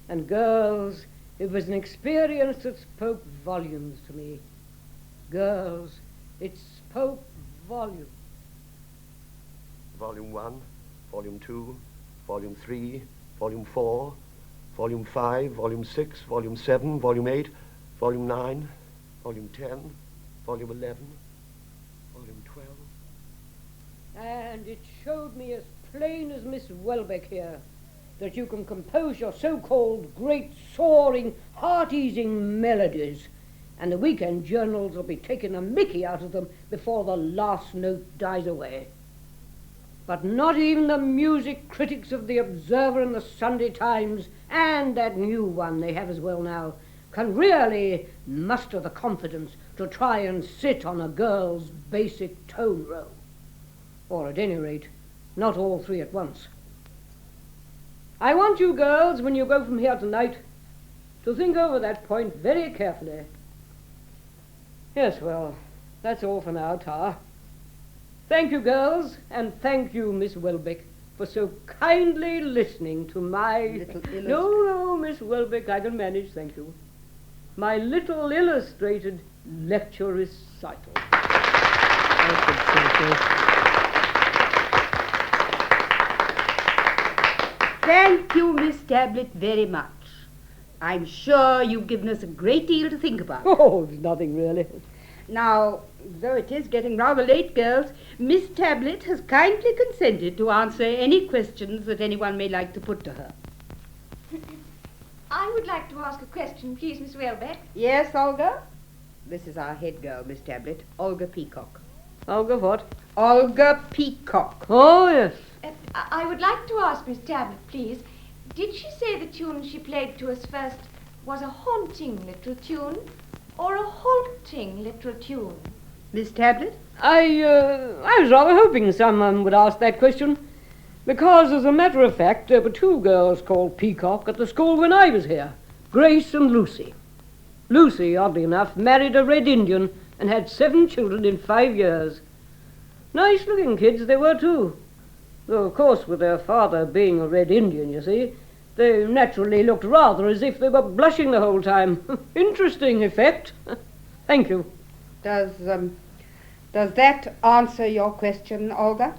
And girls, it was an experience that spoke volumes to me. Girls, it spoke volumes. Volume 1, Volume 2, Volume 3, Volume 4, Volume 5, Volume 6, Volume 7, Volume 8, Volume 9, Volume 10, Volume 11, Volume 12. And it showed me as plain as Miss Welbeck here that you can compose your so-called great, soaring, heart-easing melodies, and the weekend journals will be taking a mickey out of them before the last note dies away. But not even the music critics of the Observer and the Sunday Times, and that new one they have as well now, can really muster the confidence to try and sit on a girl's basic tone row. Or at any rate, not all three at once. I want you girls, when you go from here tonight, to think over that point very carefully. Yes, well, that's all for now, Tar. Thank you, girls, and thank you, Miss Welbeck, for so kindly listening to my... No, Miss Welbeck, I can manage, thank you. My little illustrated lecture recital. Thank you, Miss Tablet, very much. I'm sure you've given us a great deal to think about. Oh, nothing really. Now, though it is getting rather late, girls, Miss Tablet has kindly consented to answer any questions that anyone may like to put to her. I would like to ask a question, please, Miss Welbeck. Yes, Olga? This is our head girl, Miss Tablet, Olga Peacock. Olga what? Olga Peacock. Oh, yes. I would like to ask Miss Tablet, please, did she say the tune she played to us first was a haunting little tune or a halting little tune? Miss Tablet? I was rather hoping someone would ask that question, because, as a matter of fact, there were two girls called Peacock at the school when I was here, Grace and Lucy. Lucy, oddly enough, married a Red Indian and had 7 children in 5 years. Nice-looking kids they were, too. Though, of course, with their father being a Red Indian, you see, they naturally looked rather as if they were blushing the whole time. Interesting effect. Thank you. Does that answer your question, Olga?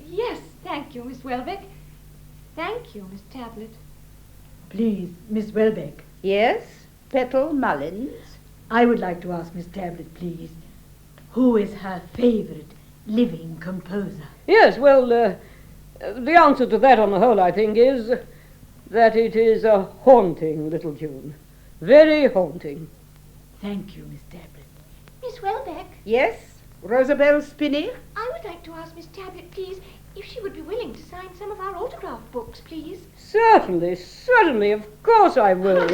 Yes, thank you, Miss Welbeck. Thank you, Miss Tablet. Please, Miss Welbeck. Yes, Petal Mullins. I would like to ask Miss Tablet, please, who is her favorite living composer? Yes, well, the answer to that on the whole, I think, is that it is a haunting little tune. Very haunting. Thank you, Miss Tablet. Miss Welbeck? Yes, Rosabelle Spinney? I would like to ask Miss Tablet, please, if she would be willing to sign some of our autograph books, please. Certainly, certainly, of course I will.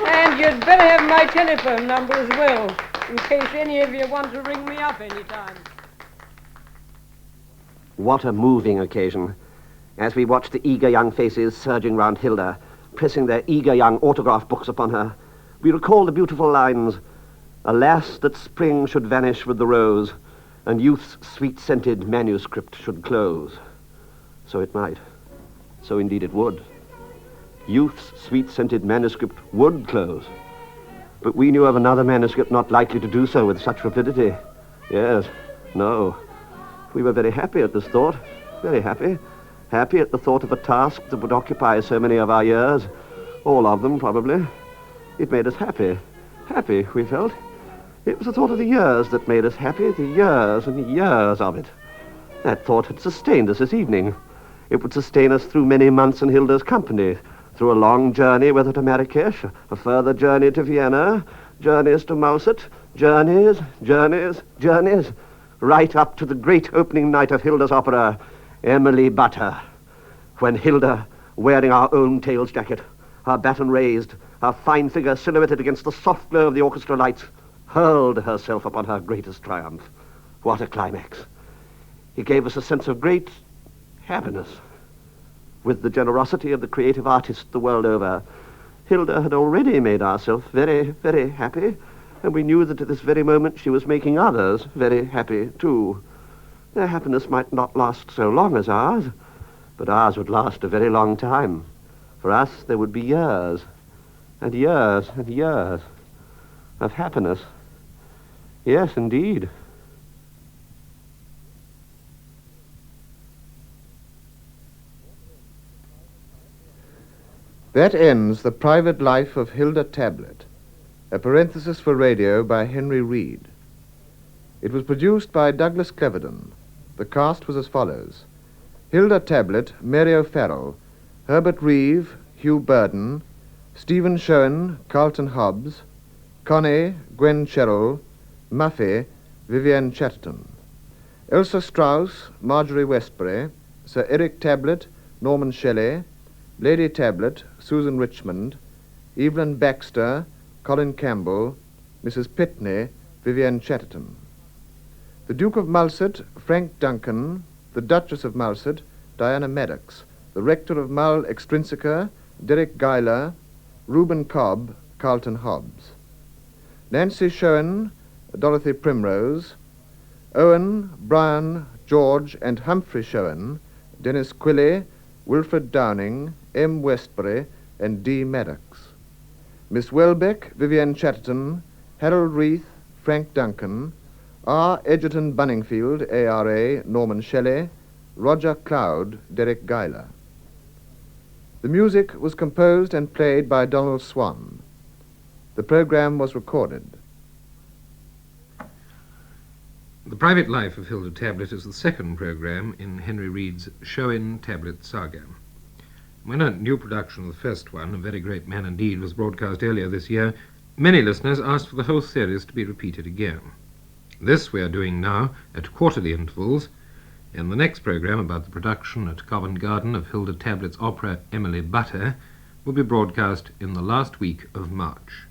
And you'd better have my telephone number as well, in case any of you want to ring me up any time. What a moving occasion, as we watched the eager young faces surging round Hilda, pressing their eager young autograph books upon her. We recall the beautiful lines, "Alas, that spring should vanish with the rose, and youth's sweet-scented manuscript should close." So it might. So indeed it would. Youth's sweet-scented manuscript would close. But we knew of another manuscript not likely to do so with such rapidity. Yes, no. We were very happy at this thought. Very happy. Happy at the thought of a task that would occupy so many of our years. All of them, probably. It made us happy. Happy, we felt. It was the thought of the years that made us happy, the years and years of it. That thought had sustained us this evening. It would sustain us through many months in Hilda's company, through a long journey with her to Marrakesh, a further journey to Vienna, journeys to Malset, journeys, right up to the great opening night of Hilda's opera, Emily Butter, when Hilda, wearing our own tails jacket, her baton raised, her fine figure silhouetted against the soft glow of the orchestra lights, hurled herself upon her greatest triumph. What a climax. It gave us a sense of great happiness. With the generosity of the creative artists the world over, Hilda had already made ourselves very, very happy, and we knew that at this very moment she was making others very happy too. Their happiness might not last so long as ours, but ours would last a very long time. For us, there would be years, and years, and years of happiness. Yes, indeed. That ends The Private Life of Hilda Tablet, a parenthesis for radio by Henry Reed. It was produced by Douglas Clevedon. The cast was as follows: Hilda Tablet, Mary O'Farrell, Herbert Reeve, Hugh Burden, Stephen Shewin, Carlton Hobbs, Connie, Gwen Sherrill, Muffy, Vivienne Chatterton. Elsa Strauss, Marjorie Westbury, Sir Eric Tablet, Norman Shelley, Lady Tablet, Susan Richmond, Evelyn Baxter, Colin Campbell, Mrs. Pitney, Vivienne Chatterton. The Duke of Mulset, Frank Duncan, the Duchess of Mulset, Diana Maddox, the Rector of Mull Extrinsica, Derek Guyler, Reuben Cobb, Carlton Hobbs. Nancy Shewin, Dorothy Primrose, Owen, Brian, George, and Humphrey Shewin, Dennis Quilley, Wilfred Downing, M. Westbury, and D. Maddox. Miss Welbeck, Vivienne Chatterton, Harold Reith, Frank Duncan, R. Edgerton Bunningfield, ARA, Norman Shelley, Roger Cloud, Derek Guyler. The music was composed and played by Donald Swan. The program was recorded. The Private Life of Hilda Tablet is the second program in Henry Reed's Shewin Tablet saga. When a new production of the first one, A Very Great Man Indeed, was broadcast earlier this year, many listeners asked for the whole series to be repeated again. This we are doing now at quarterly intervals, and the next program about the production at Covent Garden of Hilda Tablet's opera Emily Butter will be broadcast in the last week of March.